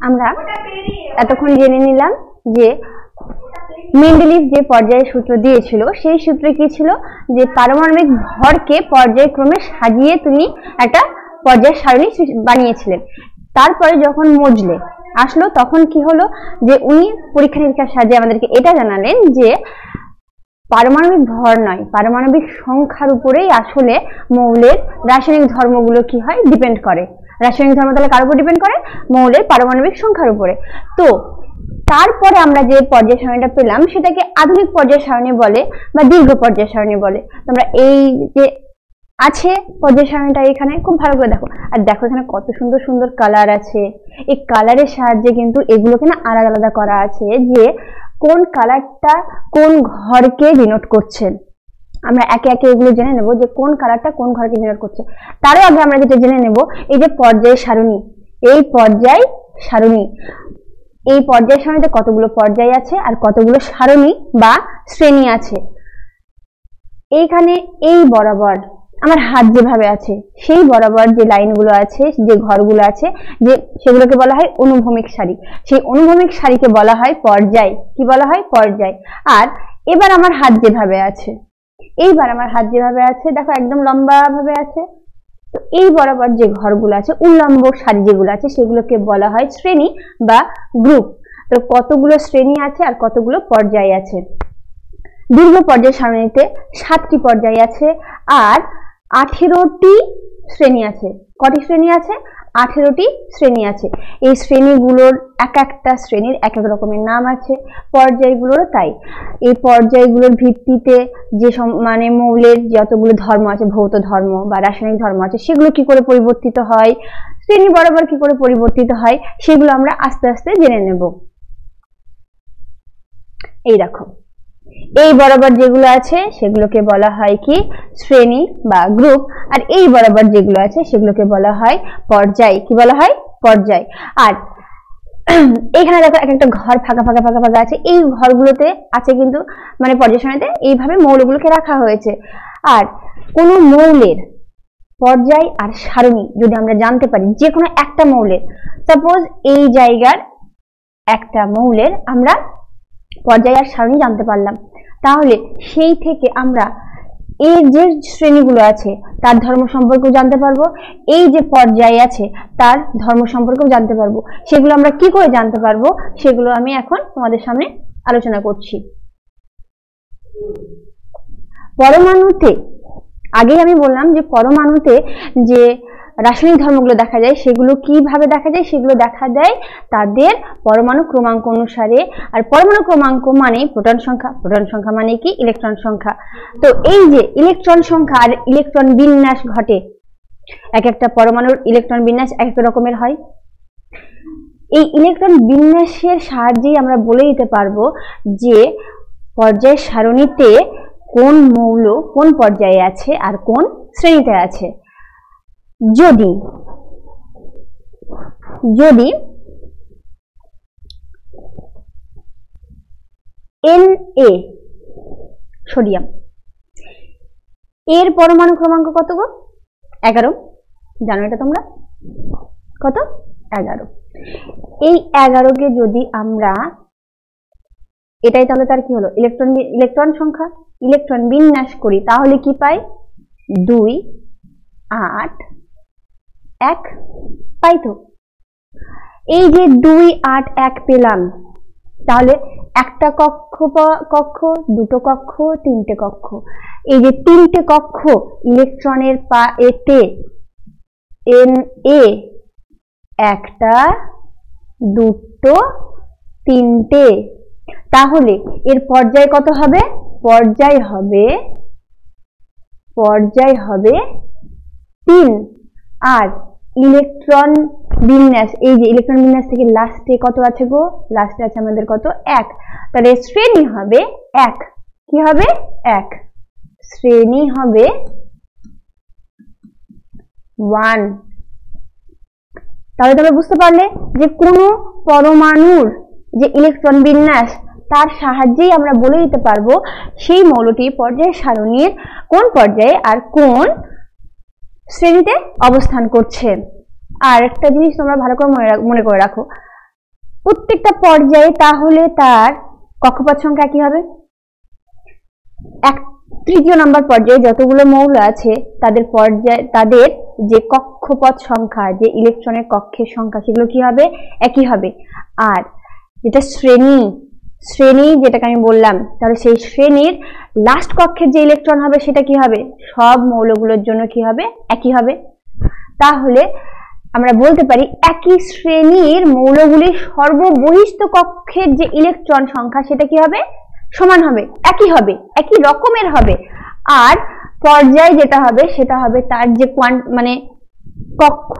আমরা এতক্ষণ জেনে নিলাম যে মেন্ডেলিভ যে পর্যায় সূত্র দিয়েছিল সেই সূত্রে কি ছিল যে পারমাণবিক ভরকে পর্যায়ক্রমে সাজিয়ে তিনি একটা পর্যায় সারণী বানিয়েছিলেন। তারপরে যখন মজলে আসলো তখন কি হলো যে উনি পরীক্ষা নিরীক্ষার সাহায্যে আমাদেরকে এটা জানালেন যে পারমাণবিক ভর নয়, পারমাণবিক সংখ্যার উপরেই আসলে মৌলের রাসায়নিক ধর্মগুলো কি হয় ডিপেন্ড করে। রাসায়নিক ধর্ম তাহলে কার উপর ডিপেন্ড করে? মৌলের পারমাণবিক সংখ্যার উপরে। তো তারপরে আমরা যে পর্যায় সারণীটা পেলাম সেটাকে আধুনিক পর্যায় সারণী বলে বা দীর্ঘ পর্যায় সারণী বলে। তোমরা এই যে আছে পর্যায় সারণীটা এখানে খুব ভালো করে দেখো, আর দেখো এখানে কত সুন্দর সুন্দর কালার আছে। এই কালারের সাহায্যে কিন্তু এগুলোকে না আলাদা আলাদা করা আছে যে কোন কালারটা কোন ঘরকে ডিনোট করছে। আমরা একে একে এগুলো জেনে নেব যে কোন কালারটা কোন ঘরকে ডিনোট করছে। তারও আগে আমরা যেটা জেনে নেব এই যে পর্যায় সারণী, এই পর্যায় সারণী, এই পর্যায় সারণীতে কতগুলো পর্যায় আছে আর কতগুলো সারণী বা শ্রেণী আছে। এইখানে এই বরাবর আমার হাত যেভাবে আছে সেই বরাবর যে লাইনগুলো আছে, যে ঘরগুলো আছে, যে সেগুলোকে বলা হয় অনুভূমিক সারি। সেই অনুভূমিক সারিকে বলা হয় পর্যায়। কি বলা হয়? পর্যায়। আর এবার আমার হাত যেভাবে আছে, এইবার আমার হাত যেভাবে আছে দেখো একদম লম্বা ভাবে আছে, তো এই বরাবর যে ঘরগুলো আছে উল্লম্ব সারি যেগুলো আছে সেগুলোকে বলা হয় শ্রেণী বা গ্রুপ। তো কতগুলো শ্রেণী আছে আর কতগুলো পর্যায় আছে। দীর্ঘ পর্যায় সারণীতে 7টি পর্যায় আছে আর 18টি শ্রেণী আছে। কটি শ্রেণী আছে? 18টি শ্রেণী আছে। এই শ্রেণীগুলোর এক একটা শ্রেণীর এক এক রকমের নাম আছে, পর্যায়গুলোরও তাই। এই পর্যায়গুলোর ভিত্তিতে যে মানে মৌলের যতগুলো ধর্ম আছে, ভৌত ধর্ম বা রাসায়নিক ধর্ম আছে, সেগুলো কি করে পরিবর্তিত হয়, শ্রেণী বরাবর কি করে পরিবর্তিত হয়, সেগুলো আমরা আস্তে আস্তে জেনে নেব। এই দেখো এই বরাবর যেগুলো আছে সেগুলোকে বলা হয় কি? শ্রেণী বা গ্রুপ। আর এই বরাবর যেগুলো আছে সেগুলোকে বলা হয় পর্যায়। কি বলা হয়? পর্যায়। আর এখানে দেখো এক একটা ঘর ফাঁকা ফাঁকা ফাঁকা ফাঁকা আছে, এই ঘরগুলোতে আছে কিন্তু মানে পর্যায় সারণীতে এইভাবে মৌলগুলোকে রাখা হয়েছে। আর কোন মৌলের পর্যায় আর সারণী যদি আমরা জানতে পারি, যে কোনো একটা মৌলের, সাপোজ এই জায়গার একটা মৌলের আমরা পর্যায় আর সারণী জানতে পারলাম, তাহলে সেই থেকে আমরা এই যে শ্রেণীগুলো আছে তার ধর্ম সম্পর্কেও জানতে পারবো, এই যে পর্যায় আছে তার ধর্ম সম্পর্কেও জানতে পারবো। সেগুলো আমরা কি করে জানতে পারবো সেগুলো আমি এখন তোমাদের সামনে আলোচনা করছি। পরমাণুতে আগেই আমি বললাম যে পরমাণুতে যে রাসায়নিক ধর্মগুলো দেখা যায় সেগুলো কিভাবে দেখা যায়? সেগুলো দেখা যায় তাদের পরমাণু ক্রমাঙ্ক অনুসারে। আর পরমাণু ক্রমাঙ্ক মানে প্রোটন সংখ্যা, প্রোটন সংখ্যা মানে কি? ইলেকট্রন সংখ্যা। তো এই যে ইলেকট্রন সংখ্যা আর ইলেকট্রন বিন্যাস ঘটে, এক একটা পরমাণুর ইলেকট্রন বিন্যাস এক এক রকমের হয়। এই ইলেকট্রন বিন্যাসের সাহায্যেই আমরা বলে দিতে পারবো যে পর্যায় সারণীতে কোন মৌল কোন পর্যায়ে আছে আর কোন শ্রেণীতে আছে। যদি যদি Na সোডিয়াম, এর পরমাণু ক্রমাঙ্ক কত গো? 11। জানো এটা তোমরা? কত? 11। এই 11কে যদি আমরা, এটাই তাহলে তার কি হলো? ইলেকট্রন সংখ্যা। ইলেকট্রন বিন্যাস করি তাহলে কি পাই? 2 8 1 পাই তো। এই যে 2 8 1 পেলাম, তাহলে একটা কক্ষ, দুটো কক্ষ, তিনটে কক্ষ। এই যে তিনটে কক্ষ ইলেকট্রনের এতে Na একটা, দুটো, তিনটে, তাহলে এর পর্যায় কত হবে? পর্যায় হবে 3। আর ইলেকট্রন বিন্যাস, এই যে ইলেকট্রন বিন্যাস থেকে লাস্টে কত আছে গো? লাস্টে আছে আমাদের কত? 1। তাহলে শ্রেণী হবে 1। কি হবে? 1। শ্রেণী হবে 1। তাহলে তোমরা বুঝতে পারলে যে কোন পরমাণুর যে ইলেকট্রন বিন্যাস তার সাহায্যেই আমরা বলে দিতে পারবো সেই মৌলটি পর্যায় সারণীর কোন পর্যায়ে আর কোন শ্রেণীতে অবস্থান করছে। আর একটা জিনিস তোমরা ভালো করে মনে করে রাখো, প্রত্যেকটা পর্যায়ে তাহলে তার কক্ষপথ সংখ্যা কি হবে? তৃতীয় নাম্বার পর্যায়ে যতগুলো মৌল আছে তাদের তাদের যে কক্ষপথ সংখ্যা, যে ইলেকট্রনের কক্ষের সংখ্যা, সেগুলো কি হবে? একই হবে। আর যেটা শ্রেণী যেটাকে আমি বললাম, তাহলে সেই শ্রেণীর লাস্ট কক্ষের যে ইলেকট্রন হবে সেটা কি হবে? সব মৌলগুলোর জন্য কি হবে? একই হবে। তাহলে আমরা বলতে পারি একই শ্রেণীর মৌলগুলির সর্ববহিস্থ কক্ষের যে ইলেকট্রন সংখ্যা সেটা কি হবে? সমান হবে, একই হবে, একই রকমের হবে। আর পর্যায় যেটা হবে সেটা হবে তার যে মানে কক্ষ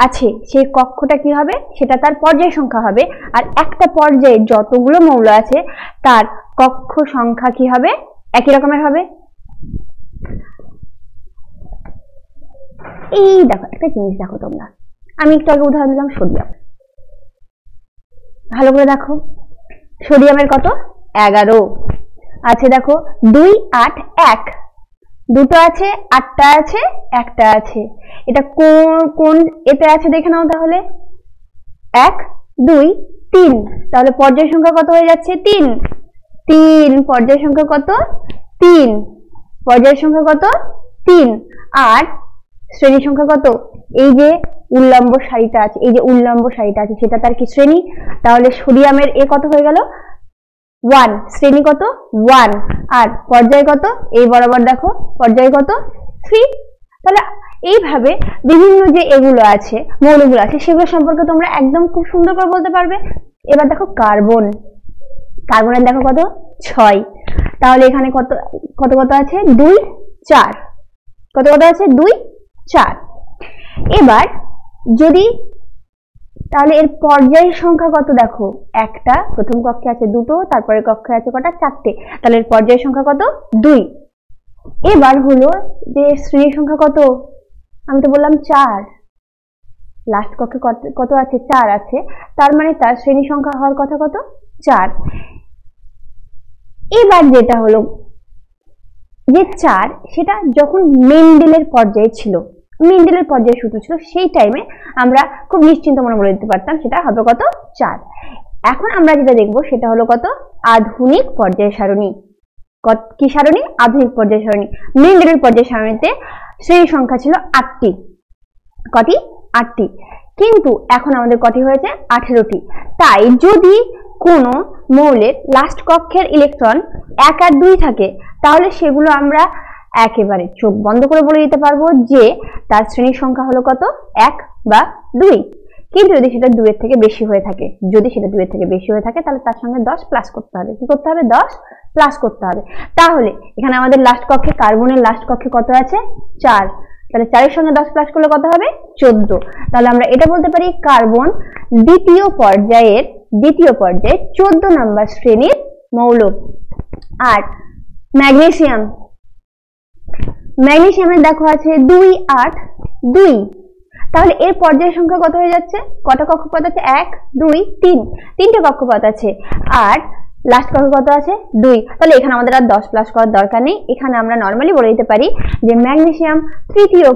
আছে সেই কক্ষটা কি হবে? সেটা তার পর্যায় সংখ্যা হবে। আর একটা পর্যায়ে যতগুলো মৌল আছে তার কক্ষ সংখ্যা কি হবে? একই রকমের হবে। এই দেখো একটা জিনিস দেখো তোমরা, আমি একটু আগে উদাহরণ দিলাম সোডিয়াম। ভালো করে দেখো, সোডিয়ামের কত? 11 আছে। দেখো 2, 8, 1, দুটো আছে, 8টা আছে, একটা আছে। এটা কোন এতে আছে দেখে নাও তাহলে। 1, 2, 3, তাহলে পর্যায় সংখ্যা কত হয়ে যাচ্ছে? 3। পর্যায় সংখ্যা কত? 3। পর্যায় সংখ্যা কত? 3। আর শ্রেণী সংখ্যা কত? এই যে উল্লম্ব সারিটা আছে, এই যে উল্লম্ব সারিটা আছে সেটা তার কি শ্রেণী? তাহলে সোডিয়ামের এ কত হয়ে গেল? 1। শ্রেণী কত? 1। আর পর্যায় কত? এই বরাবর দেখো পর্যায় কত? 3। তাহলে এইভাবে বিভিন্ন যে এগুলো আছে, মৌলগুলো আছে, সেগুলো সম্পর্কে তোমরা একদম খুব সুন্দর করে বলতে পারবে। এবার দেখো কার্বনের দেখো কত? 6। তাহলে এখানে কত কত কত আছে? 2, 4। কত কত আছে? 2, 4। এবার যদি তাহলে এর পর্যায় সংখ্যা কত? দেখো একটা, প্রথম কক্ষে আছে 2টো, তারপরে কক্ষে আছে কটা? 4টে। তাহলে এর পর্যায় সংখ্যা কত? 2। এবার হলো যে শ্রেণী সংখ্যা কত? আমি তো বললাম 4। লাস্ট কক্ষে কত আছে? 4 আছে। তার মানে তার শ্রেণী সংখ্যা হওয়ার কথা কত? 4। এবার যেটা হলো যে 4, সেটা যখন মেন্ডেলের পর্যায়ে ছিল, মেন্ডেলের পর্যায়ে সূত্র ছিল, সেই টাইমে আমরা খুব নিশ্চিন্ত মনে বলে দিতে পারতাম সেটা হবে কত? 4। এখন আমরা যেটা দেখব সেটা হলো কত? আধুনিক পর্যায় সারণী। কি সারণী? আধুনিক পর্যায় সারণী। মেন্ডেলের পর্যায় সারণীতে শ্রেণী সংখ্যা ছিল 8টি। কটি? 8টি। কিন্তু এখন আমাদের কটি হয়েছে? 18টি। তাই যদি কোনো মৌলের লাস্ট কক্ষের ইলেকট্রন 1 আর 2 থাকে, তাহলে সেগুলো আমরা একেবারে চোখ বন্ধ করে বলে দিতে পারবো যে তার শ্রেণীর সংখ্যা হলো কত? 1 বা 2। কিন্তু যদি সেটা 2 এর থেকে বেশি হয়ে থাকে, তাহলে তার সঙ্গে 10 প্লাস করতে হবে। কি করতে হবে? 10 প্লাস করতে হবে। তাহলে এখানে আমাদের লাস্ট কক্ষে, কার্বনের লাস্ট কক্ষে কত আছে? 4। তাহলে 4 এর সঙ্গে 10 প্লাস করলে কত হবে? 14। তাহলে আমরা এটা বলতে পারি কার্বন দ্বিতীয় পর্যায়ে 14 নাম্বার শ্রেণীর মৌল। আর ম্যাগনেসিয়ামের দেখো আছে 2, 8, 2। তাহলে এর পর্যায় সংখ্যা কত হয়ে যাচ্ছে? কটা কক্ষপথ আছে? 1, 2, 3, 3টে কক্ষপথ আছে। আর লাস্ট কক্ষ কত আছে? 2। তাহলে এখানে আমাদের আর 10 প্লাস করার দরকার নেই। এখানে আমরা নরমালি বলে দিতে পারি যে ম্যাগনেসিয়াম তৃতীয়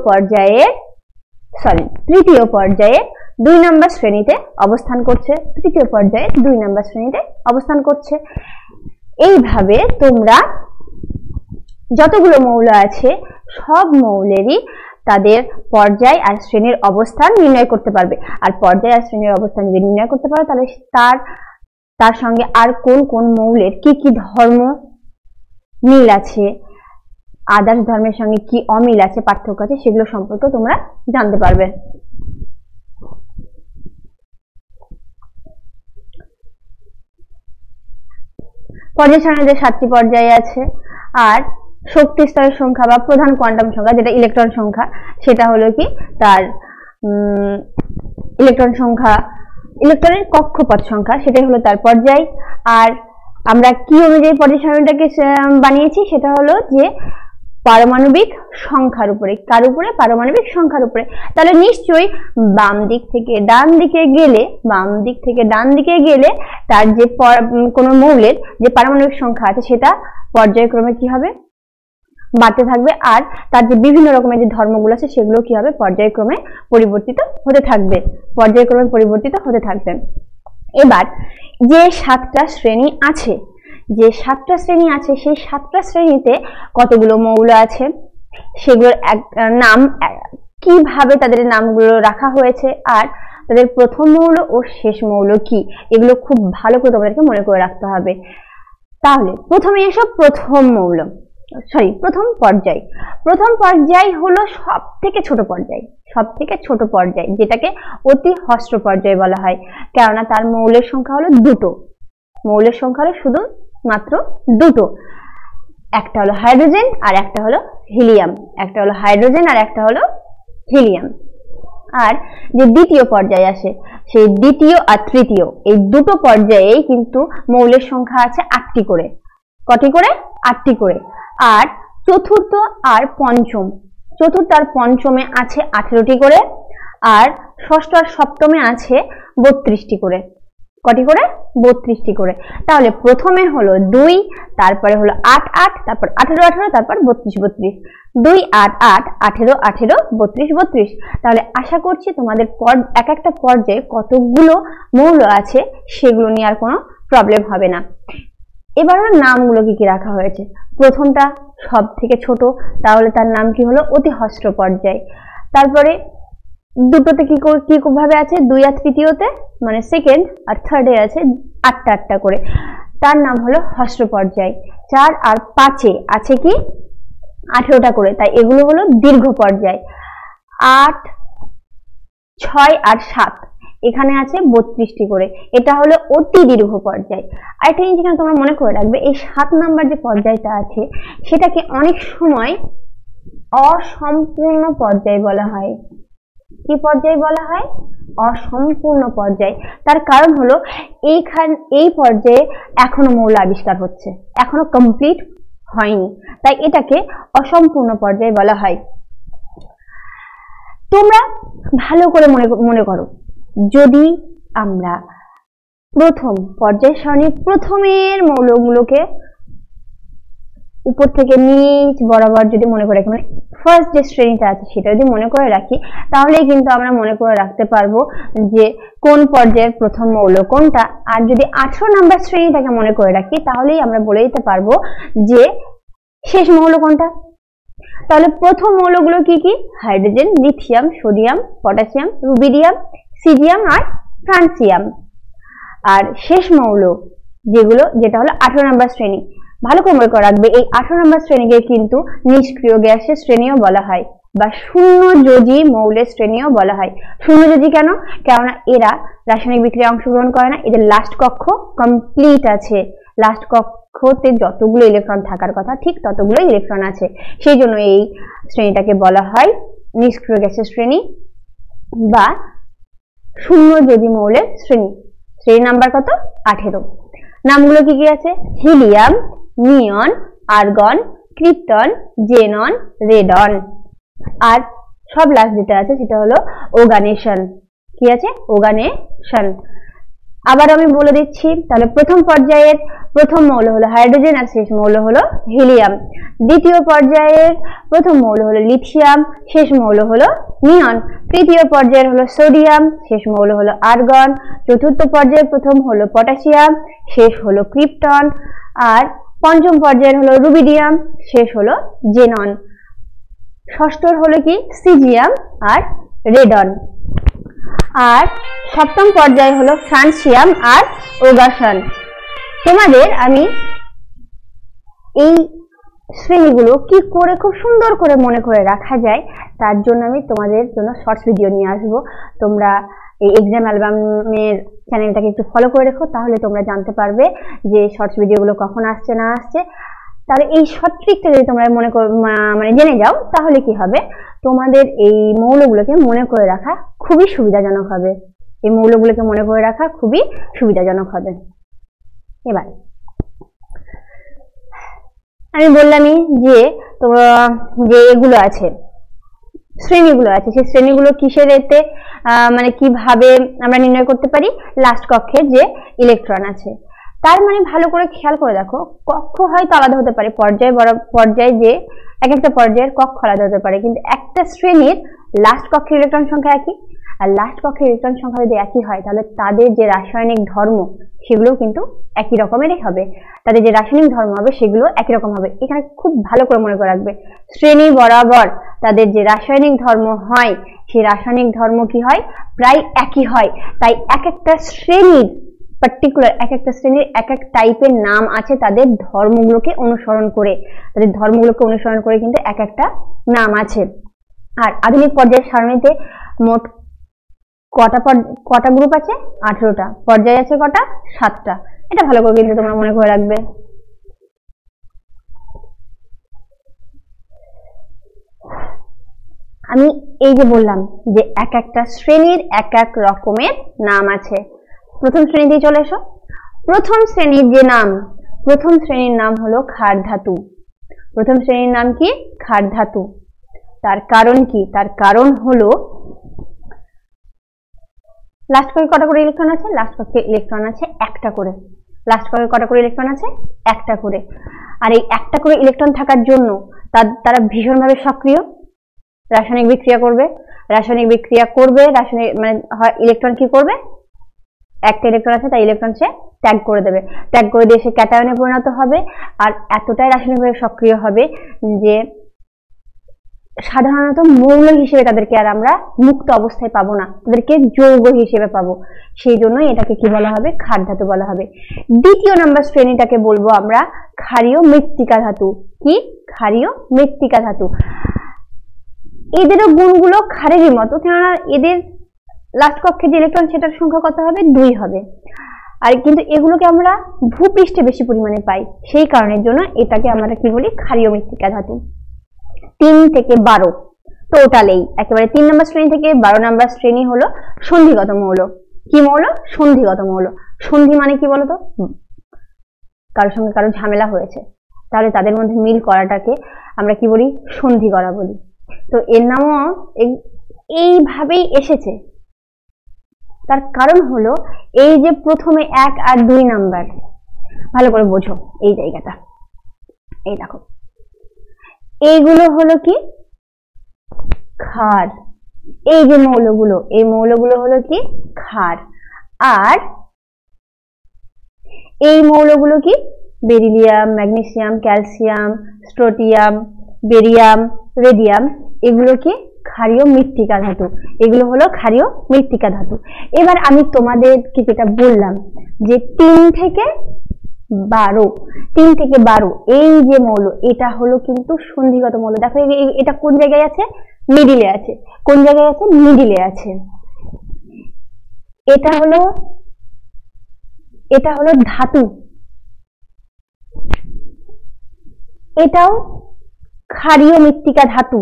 পর্যায়ে 2 নম্বর শ্রেণীতে অবস্থান করছে। তৃতীয় পর্যায়ে 2 নম্বর শ্রেণীতে অবস্থান করছে। এইভাবে তোমরা যতগুলো মৌল আছে সব মৌলেরই তাদের পর্যায় আর শ্রেণীর অবস্থান নির্ণয় করতে পারবে। আর পর্যায় আর শ্রেণীর অবস্থান যদি নির্ণয় করতে পারো, তাহলে তার সঙ্গে আর কোন কোন মৌলের কি কি ধর্ম মিল আছে, আদার্স ধর্মের সঙ্গে কি অমিল আছে, পার্থক্য আছে, সেগুলো সম্পর্কে তোমরা জানতে পারবে। পর্যায় সারণীতে 7টি পর্যায় আছে। আর শক্তি স্তরের সংখ্যা বা প্রধান কোয়ান্টাম সংখ্যা, যেটা ইলেকট্রন সংখ্যা, সেটা হলো কি তার ইলেকট্রনের কক্ষপথ সংখ্যা, সেটাই হলো তার পর্যায়। আর আমরা কি অনুযায়ী পর্যায় সারণীটাকে বানিয়েছি, সেটা হলো যে পারমাণবিক সংখ্যার উপরে। কার উপরে? পারমাণবিক সংখ্যার উপরে। তাহলে নিশ্চয়ই বাম দিক থেকে ডান দিকে গেলে তার যে কোনো মৌলের যে পারমাণবিক সংখ্যা আছে সেটা পর্যায়ক্রমে কি হবে? বাড়তে থাকবে। আর তার যে বিভিন্ন রকমের যে ধর্মগুলো আছে সেগুলো কি হবে? পর্যায়ক্রমে পরিবর্তিত হতে থাকবে। এবার যে 7টা শ্রেণী আছে, সেই 7টা শ্রেণীতে কতগুলো মৌল আছে, সেগুলোর নাম, কিভাবে তাদের নামগুলো রাখা হয়েছে, আর তাদের প্রথম মৌল ও শেষ মৌল কি, এগুলো খুব ভালো করে তোমাদেরকে মনে করে রাখতে হবে। তাহলে প্রথমে এসব প্রথম পর্যায় হলো সব থেকে ছোট পর্যায়, যেটাকে অতি হ্রস্ব পর্যায় বলা হয়, কেননা তার মৌলের সংখ্যা হলো শুধু মাত্র দুটো, একটা হলো হাইড্রোজেন আর একটা হলো হিলিয়াম। আর যে দ্বিতীয় পর্যায়ে আসে, সেই দ্বিতীয় আর তৃতীয় এই দুটো পর্যায়েই কিন্তু মৌলের সংখ্যা আছে 8টি করে। কটি করে? 8টি করে। আর চতুর্থ আর পঞ্চমে আছে 18টি করে, আর ষষ্ঠ আর সপ্তমে আছে 32টি করে। কটি করে? 32টি করে। তাহলে প্রথমে হলো 2, তারপরে হলো 8 8, তারপর 18 18, তারপর 32 32, 2 8 8 18 18 32 32। তাহলে আশা করছি তোমাদের এক একটা পর্যায়ে কতগুলো মৌল আছে সেগুলো নিয়ে আর কোনো প্রবলেম হবে না। এবার নামগুলো কি রাখা হয়েছে। প্রথমটা সব থেকে ছোট, তাহলে তার নাম কি হলো অতি হ্রস্ব পর্যায়। তারপরে দুটোতে কি ভাবে আছে, 2 আর তৃতীয়তে মানে সেকেন্ড আর থার্ডে আছে 8টা 8টা করে, তার নাম হলো হ্রস্ব পর্যায়। 4 আর 5-এ আছে কি 18টা করে, তাই এগুলো হলো দীর্ঘ পর্যায়। 8 6 আর 7 এখানে আছে 32টি করে, এটা হলো অতি দীর্ঘ পর্যায়। আর একটা জিনিস এখানে তোমরা মনে করে রাখবে, এই 7 নাম্বার যে পর্যায়টা আছে সেটাকে অনেক সময় অসম্পূর্ণ পর্যায় বলা হয়। কি পর্যায় বলা হয়? অসম্পূর্ণ পর্যায়। তার কারণ হলো এই পর্যায়ে এখনো মৌল আবিষ্কার হচ্ছে, এখনো কমপ্লিট হয়নি, তাই এটাকে অসম্পূর্ণ পর্যায় বলা হয়। তোমরা ভালো করে মনে করো, যদি আমরা প্রথম পর্যায় সারণীর প্রথমের মৌলগুলোকে উপর থেকে নিচ বরাবর যদি মনে করে রাখি, মানে ফার্স্ট যে শ্রেণীটা আছে সেটা যদি মনে করে রাখি, তাহলে কিন্তু আমরা মনে করে রাখতে পারবো যে কোন পর্যায়ের প্রথম মৌল কোনটা। আর যদি 18 নাম্বার শ্রেণীটাকে মনে করে রাখি, তাহলেই আমরা বলে দিতে পারবো যে শেষ মৌল কোনটা। তাহলে প্রথম মৌলগুলো কি কি? Hydrogen, lithium, sodium, potassium, rubidium, caesium আর ফ্রান্সিয়াম। আর শেষ মৌল যেটা হলো 18 নাম্বার শ্রেণী, ভালো করে মনে করে রাখবে, এই 18 নাম্বার শ্রেণীকে কিন্তু নিষ্ক্রিয় গ্যাসের শ্রেণীও বলা হয় বা শূন্যযোজী মৌলের শ্রেণীও বলা হয়। শূন্যযোজী কেন? কেননা এরা রাসায়নিক বিক্রিয়ায় অংশগ্রহণ করে না, এদের লাস্ট কক্ষ কমপ্লিট আছে, লাস্ট কক্ষতে যতগুলো ইলেকট্রন থাকার কথা ঠিক ততগুলো ইলেকট্রন আছে, সেই জন্য এই শ্রেণীটাকে বলা হয় নিষ্ক্রিয় গ্যাসের শ্রেণী বা শূন্যযোজী মৌলের শ্রেণী। শ্রেণী নাম্বার কত? 18। নামগুলো কি কি আছে? হিলিয়াম, নিয়ন, আর্গন, ক্রিপ্টন, জেনন, রেডন। আর সব লাস্ট যেটা আছে সেটা হলো অর্গানেশন। কি আছে? অর্গানেশন। আবার আমি বলে দিচ্ছি, তাহলে প্রথম পর্যায়ের প্রথম মৌল হলো হাইড্রোজেন আর শেষ মৌল হলো হিলিয়াম। দ্বিতীয় পর্যায়ের প্রথম মৌল হলো লিথিয়াম, শেষ মৌল হলো নিয়ন। তৃতীয় পর্যায়ের হলো সোডিয়াম, শেষ মৌল হলো আর্গন। চতুর্থ পর্যায়ের প্রথম হলো পটাশিয়াম, শেষ হলো ক্রিপ্টন। আর পঞ্চম পর্যায়ের হলো রুবিডিয়াম, শেষ হলো জেনন। ষষ্ঠর হলো কি? সিজিয়াম আর রেডন। আর সপ্তম পর্যায়ে হলো ফ্রান্সিয়াম আর ওগাসন। তোমাদের আমি এই শ্রেণীগুলো কি করে খুব সুন্দর করে মনে করে রাখা যায় তার জন্য আমি তোমাদের জন্য শর্টস ভিডিও নিয়ে আসবো। তোমরা এই এক্সাম অ্যালবামের চ্যানেলটাকে একটু ফলো করে রেখো, তাহলে তোমরা জানতে পারবে যে শর্টস ভিডিওগুলো কখন আসছে না আসছে। তাহলে এই শর্ট ট্রিকটা যদি তোমরা মানে জেনে যাও, তাহলে কি হবে, তোমাদের এই মৌলগুলোকে মনে করে রাখা খুবই সুবিধাজনক হবে। এই মৌলগুলোকে মনে করে রাখা খুবই সুবিধাজনক হবে। এবার আমি বললামই যে যে এগুলো আছে, শ্রেণীগুলো আছে, সেই শ্রেণীগুলো কিসের এতে মানে কিভাবে আমরা নির্ণয় করতে পারি? লাস্ট কক্ষের যে ইলেকট্রন আছে, তার মানে ভালো করে খেয়াল করে দেখো, কক্ষ হয়তো আলাদা হতে পারে, পর্যায়ে যে এক একটা পর্যায়ের কক্ষ আলাদা হতে পারে, কিন্তু একটা শ্রেণীর লাস্ট কক্ষের ইলেকট্রন সংখ্যা একই। আর লাস্ট কক্ষের ইলেকট্রন সংখ্যা যদি একই হয় তাহলে তাদের যে রাসায়নিক ধর্ম সেগুলো কিন্তু একই রকমেরই হবে, তাদের যে রাসায়নিক ধর্ম হবে সেগুলো একই রকম হবে। এখানে খুব ভালো করে মনে করে রাখবে, শ্রেণী বরাবর তাদের যে রাসায়নিক ধর্ম হয় সেই রাসায়নিক ধর্ম কি হয়, প্রায় একই হয়। তাই এক একটা শ্রেণীর পার্টিকুলার এক একটা শ্রেণীর এক এক টাইপের নাম আছে তাদের ধর্মগুলোকে অনুসরণ করে, তাদের ধর্মগুলোকে অনুসরণ করে কিন্তু এক একটা নাম আছে। আর আধুনিক পর্যায়ের সারণীতে মোট কটা গ্রুপ আছে? 18টা। পর্যায় আছে কটা? 7টা। এটা ভালো করে কিন্তু তোমরা মনে করে রাখবে। আমি এই যে বললাম যে এক একটা শ্রেণীর এক এক রকমের নাম আছে। প্রথম শ্রেণী দিয়ে চলে এসো। প্রথম শ্রেণীর যে নাম, প্রথম শ্রেণীর নাম হলো ক্ষার ধাতু। প্রথম শ্রেণীর নাম কি? ক্ষার ধাতু। তার কারণ কি? তার কারণ হলো লাস্ট কক্ষে কটা করে ইলেকট্রন আছে? লাস্ট কক্ষে ইলেকট্রন আছে একটা করে। লাস্ট কক্ষে কটা করে ইলেকট্রন আছে? একটা করে। আর এই একটা করে ইলেকট্রন থাকার জন্য তারা ভীষণভাবে সক্রিয়, রাসায়নিক বিক্রিয়া করবে। রাসায়নিক বিক্রিয়া করবে, রাসায়নিক মানে ইলেকট্রন কি করবে? একটা ইলেকট্রন আছে তাই ইলেকট্রন সে ত্যাগ করে দেবে, ত্যাগ করে দিয়ে সে ক্যাটায়নে পরিণত হবে। আর এতটাই রাসায়নিকভাবে সক্রিয় হবে যে সাধারণত মৌল হিসেবে তাদেরকে আর আমরা মুক্ত অবস্থায় পাবো না, তাদেরকে যৌগ হিসেবে পাবো। সেই জন্যই এটাকে কি বলা হবে? ক্ষার ধাতু বলা হবে। দ্বিতীয় নম্বর শ্রেণীটাকে বলবো আমরা ক্ষারীয় মৃত্তিকা ধাতু। কি? ক্ষারীয় মৃত্তিকা ধাতু। এদেরও গুণগুলো ক্ষারেরই মতো, কেননা এদের লাস্ট কক্ষে যে ইলেকট্রন সেটার সংখ্যা কত হবে? 2 হবে। আর কিন্তু এগুলোকে আমরা ভূপৃষ্ঠে বেশি পরিমাণে পাই, সেই কারণের জন্য এটাকে আমরা কি বলি? ক্ষারীয় মৃত্তিকা ধাতু। 3 থেকে 12 টোটালেই একেবারে 3 নম্বর শ্রেণী থেকে 12 নম্বর শ্রেণী হলো সন্ধিগত মৌল। কি মৌল? সন্ধিগত মৌল। সন্ধি মানে কি বলতো? কারোর সঙ্গে কারো ঝামেলা হয়েছে তাহলে তাদের মধ্যে মিল করাটাকে আমরা কি বলি? সন্ধি করা বলি। তো এর নামও এইভাবেই এসেছে। তার কারণ হলো এই যে প্রথমে 1 আর 2 নাম্বার, ভালো করে বোঝো এই জায়গাটা। এই দেখো, এইগুলো হলো কি? ক্ষার। এই যে মৌলগুলো, এই মৌলগুলো হলো কি? ক্ষার। আর এই মৌলগুলো কি? Beryllium, magnesium, calcium, strontium, barium, radium, এগুলো কি? ক্ষারীয় মৃত্তিকা ধাতু। এগুলো হলো ক্ষারীয় মৃত্তিকা ধাতু। এবার আমি তোমাদেরকে যেটা বললাম যে 3 থেকে 12, 3 থেকে 12 এই যে মৌল, এটা হলো কিন্তু সন্ধিগত মৌল। দেখো এটা কোন জায়গায় আছে? মিডিলে আছে। কোন জায়গায় আছে? মিডিলে আছে। এটা হলো ধাতু, এটাও ক্ষারীয় মৃত্তিকা ধাতু।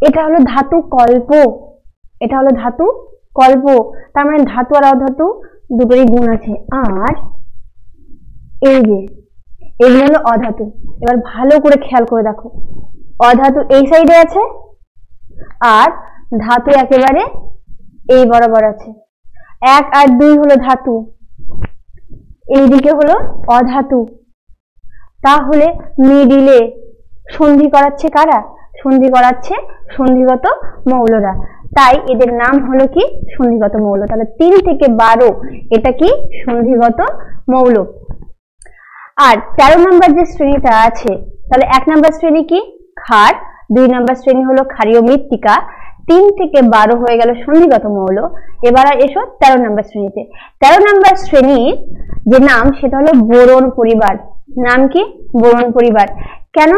এটা হলো ধাতু কল্প, এটা হলো ধাতু কল্প। তার মানে ধাতু আর অধাতু দুটোরই গুণ আছে। আর এই যে এগুলো হলো অধাতু। এবার ভালো করে খেয়াল করে দেখো, অধাতু এই সাইডে আছে আর ধাতু একেবারে এই বরাবর আছে। 1 আর 2 হলো ধাতু, এইদিকে হলো অধাতু। তাহলে মিডিলে সন্ধি করাচ্ছে কারা? সন্ধি করাচ্ছে সন্ধিগত মৌলরা। তাই এদের নাম হলো কি? সন্ধিগত মৌল। তাহলে 3 থেকে 12 এটা কি? সন্ধিগত মৌল। আর 13 নম্বর যে শ্রেণীটা আছে, তাহলে 1 নম্বর শ্রেণী কি? ক্ষার, 2 নম্বর শ্রেণী হলো ক্ষারীয় মৃত্তিকা, 3 থেকে 12 হয়ে গেল সন্ধিগত মৌল। এবার এসো 13 নম্বর শ্রেণীতে। 13 নম্বর শ্রেণীর যে নাম সেটা হলো বোরন পরিবার। নাম কি? বোরন পরিবার। কেন?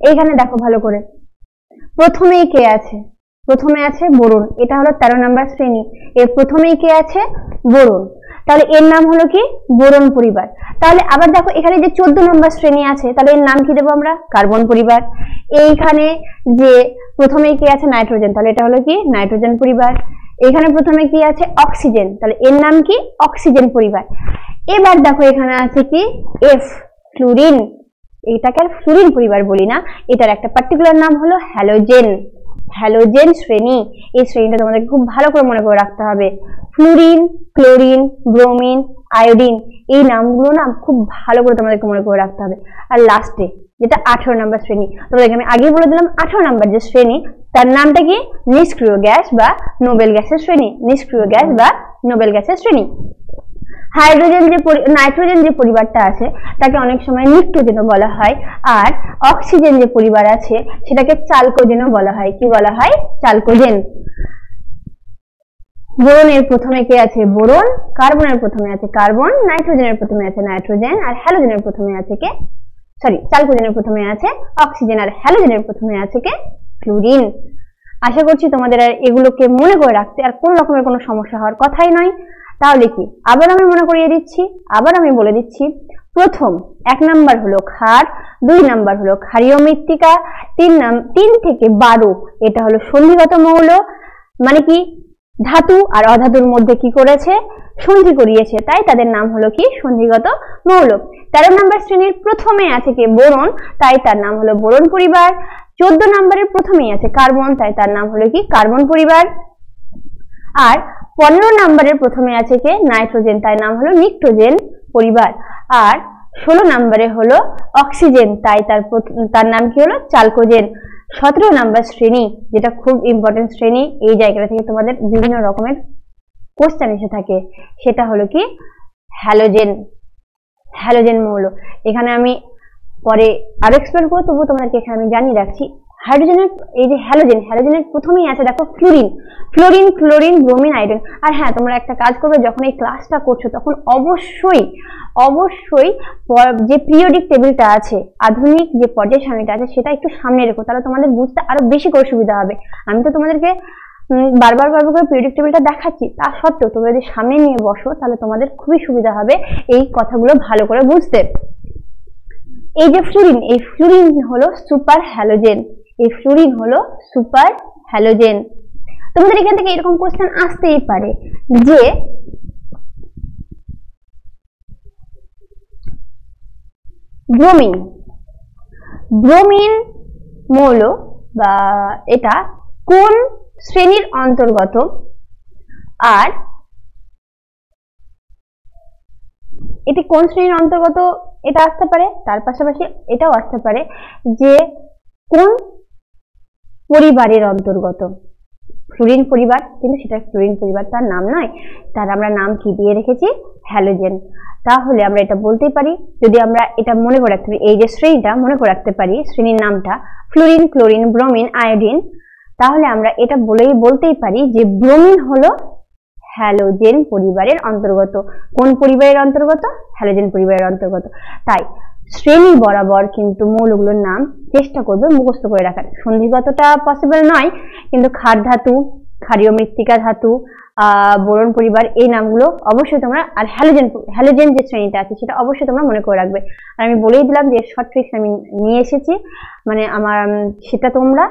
এইখানে দেখো ভালো করে, প্রথমেই কে আছে? প্রথমে আছে বোরন। এটা হলো 13 নম্বর শ্রেণী। এর প্রথমেই কে আছে? বোরন। তাহলে এর নাম হলো কি? বোরন পরিবার। তাহলে আবার দেখো এখানে যে 14 নম্বর শ্রেণী আছে, তাহলে এর নাম কি দেবো আমরা? কার্বন পরিবার। এইখানে যে প্রথমেই কি আছে? নাইট্রোজেন, তাহলে এটা হলো কি? নাইট্রোজেন পরিবার। এখানে প্রথমে কি আছে? অক্সিজেন, তাহলে এর নাম কি? অক্সিজেন পরিবার। এবার দেখো এখানে আছে কি? F, fluorine. এটাকে আর ফ্লুরিন পরিবার বলি না, এটার একটা পার্টিকুলার নাম হলো হ্যালোজেন। হ্যালোজেন শ্রেণী। এই শ্রেণীটা তোমাদের খুব ভালো করে মনে করে রাখতে হবে। ফ্লুরিন, ক্লোরিন, ব্রোমিন, আয়োডিন, এই নামগুলো না খুব ভালো করে তোমাদেরকে মনে করে রাখতে হবে। আর লাস্টে যেটা 18 নম্বর শ্রেণী, তোমাদেরকে আমি আগেই বলে দিলাম 18 নম্বর যে শ্রেণী তার নামটা কি, নিষ্ক্রিয় গ্যাস বা নোবেল গ্যাসের শ্রেণী। নিষ্ক্রিয় গ্যাস বা নোবেল গ্যাসের শ্রেণী। হাইড্রোজেন যে নাইট্রোজেন যে পরিবারটা আছে তাকে অনেক সময় নিক্টোজেনও বলা হয়, আর অক্সিজেন যে পরিবার আছে সেটাকে চালকোজেনও বলা হয়। কি বলা হয়? চালকোজেন। বোরনের প্রথমে কে আছে? বোরন। কার্বনের প্রথমে আছে কার্বন। নাইট্রোজেনের প্রথমে আছে নাইট্রোজেন। আর হ্যালোজেনের প্রথমে আছে কে, চালকোজেনের প্রথমে আছে অক্সিজেন। আর হ্যালোজেনের প্রথমে আছে কে? ফ্লুরিন। আশা করছি তোমাদের আর এগুলোকে মনে করে রাখতে আর কোনো রকমের কোনো সমস্যা হওয়ার কথাই নয়। তাহলে কি, আবার আমি মনে করিয়ে দিচ্ছি, আবার আমি বলে দিচ্ছি। প্রথম 1 নাম্বার হলো ক্ষার, 2 নাম্বার হলো ক্ষারীয় মৃত্তিকা, 3 থেকে 12 এটা হলো সন্ধিগত মৌল, মানে কি ধাতু আর অধাতুর মধ্যে কি করেছে? সন্ধি করিয়েছে, তাই তাদের নাম হলো কি? সন্ধিগত মৌল। 13 নম্বর শ্রেণীর প্রথমে আছে কি? বোরন, তাই তার নাম হলো বোরন পরিবার। 14 নম্বরের প্রথমেই আছে কার্বন, তাই তার নাম হলো কি? কার্বন পরিবার। আর 15 নম্বরের প্রথমে আছে কে? নাইট্রোজেন, তাই নাম হলো নিক্টোজেন পরিবার। আর 16 নম্বরে হলো অক্সিজেন, তাই তার নাম কি হলো? চালকোজেন। 17 নম্বর শ্রেণী, যেটা খুব ইম্পর্টেন্ট শ্রেণী, এই জায়গাটা থেকে তোমাদের বিভিন্ন রকমের কোশ্চেন এসে থাকে, সেটা হলো কি? হ্যালোজেন। হ্যালোজেন মৌল। এখানে আমি পরে আরো এক্সপ্লেন করবো, তবুও তোমাদেরকে এখানে আমি জানিয়ে রাখছি। হাইড্রোজেনের এই যে হ্যালোজেনের প্রথমেই আছে দেখো fluorine, fluorine, chlorine, bromine, iodine. আর হ্যাঁ, তোমরা একটা কাজ করবে, যখন এই ক্লাসটা করছো তখন অবশ্যই যে পিরিয়ডিক টেবিলটা আছে, আধুনিক যে পর্যায় সারণীটা আছে, সেটা একটু সামনে রেখো, তাহলে তোমাদের বুঝতে আরো বেশি করে সুবিধা হবে। আমি তো তোমাদেরকে বারবার করে পিরিয়ডিক টেবিলটা দেখাচ্ছি, তা সত্ত্বেও তোমরা যদি সামনে নিয়ে বসো তাহলে তোমাদের খুবই সুবিধা হবে এই কথাগুলো ভালো করে বুঝতে। এই যে ফ্লুরিন, এই ফ্লুরিন হলো সুপার হ্যালোজেন। এই ফ্লুরিন হলো সুপার হ্যালোজেন। তোমাদের এখান থেকে এরকম কোশ্চেন আসতেই পারে যে ব্রোমিন, ব্রোমিন মৌল বা এটা কোন শ্রেণীর অন্তর্গত? আর এটি কোন শ্রেণীর অন্তর্গত এটা আসতে পারে, তার পাশাপাশি এটাও আসতে পারে যে কোন পরিবারের অন্তর্গত। ফ্লুরিন পরিবার, কিন্তু সেটা ফ্লুরিন পরিবার তার নাম নয়, তার আমরা নাম কি দিয়ে রেখেছি? হ্যালোজেন। তাহলে আমরা এটা বলতেই পারি, যদি আমরা এটা মনে করে রাখতে পারি, এই যে শ্রেণীটা মনে করে রাখতে পারি, শ্রেণীর নামটা ফ্লুরিন, ক্লোরিন, ব্রোমিন, আয়োডিন, তাহলে আমরা এটা বলতেই পারি যে ব্রোমিন হলো হ্যালোজেন পরিবারের অন্তর্গত। কোন পরিবারের অন্তর্গত? হ্যালোজেন পরিবারের অন্তর্গত। তাই শ্রেণী বরাবর কিন্তু মৌলগুলোর নাম চেষ্টা করবে মুখস্থ করে রাখার। সন্ধিগতটা পসিবল নয়, কিন্তু ক্ষার ধাতু, ক্ষারীয় মৃত্তিকা ধাতু, বোরন পরিবার, এই নামগুলো অবশ্যই তোমরা, আর হ্যালোজেন যে শ্রেণীটা আছে সেটা অবশ্যই তোমরা মনে করে রাখবে। আর আমি বলেই দিলাম যে শর্ট ট্রিক্স আমি নিয়ে এসেছি, মানে আমার সেটা তোমরা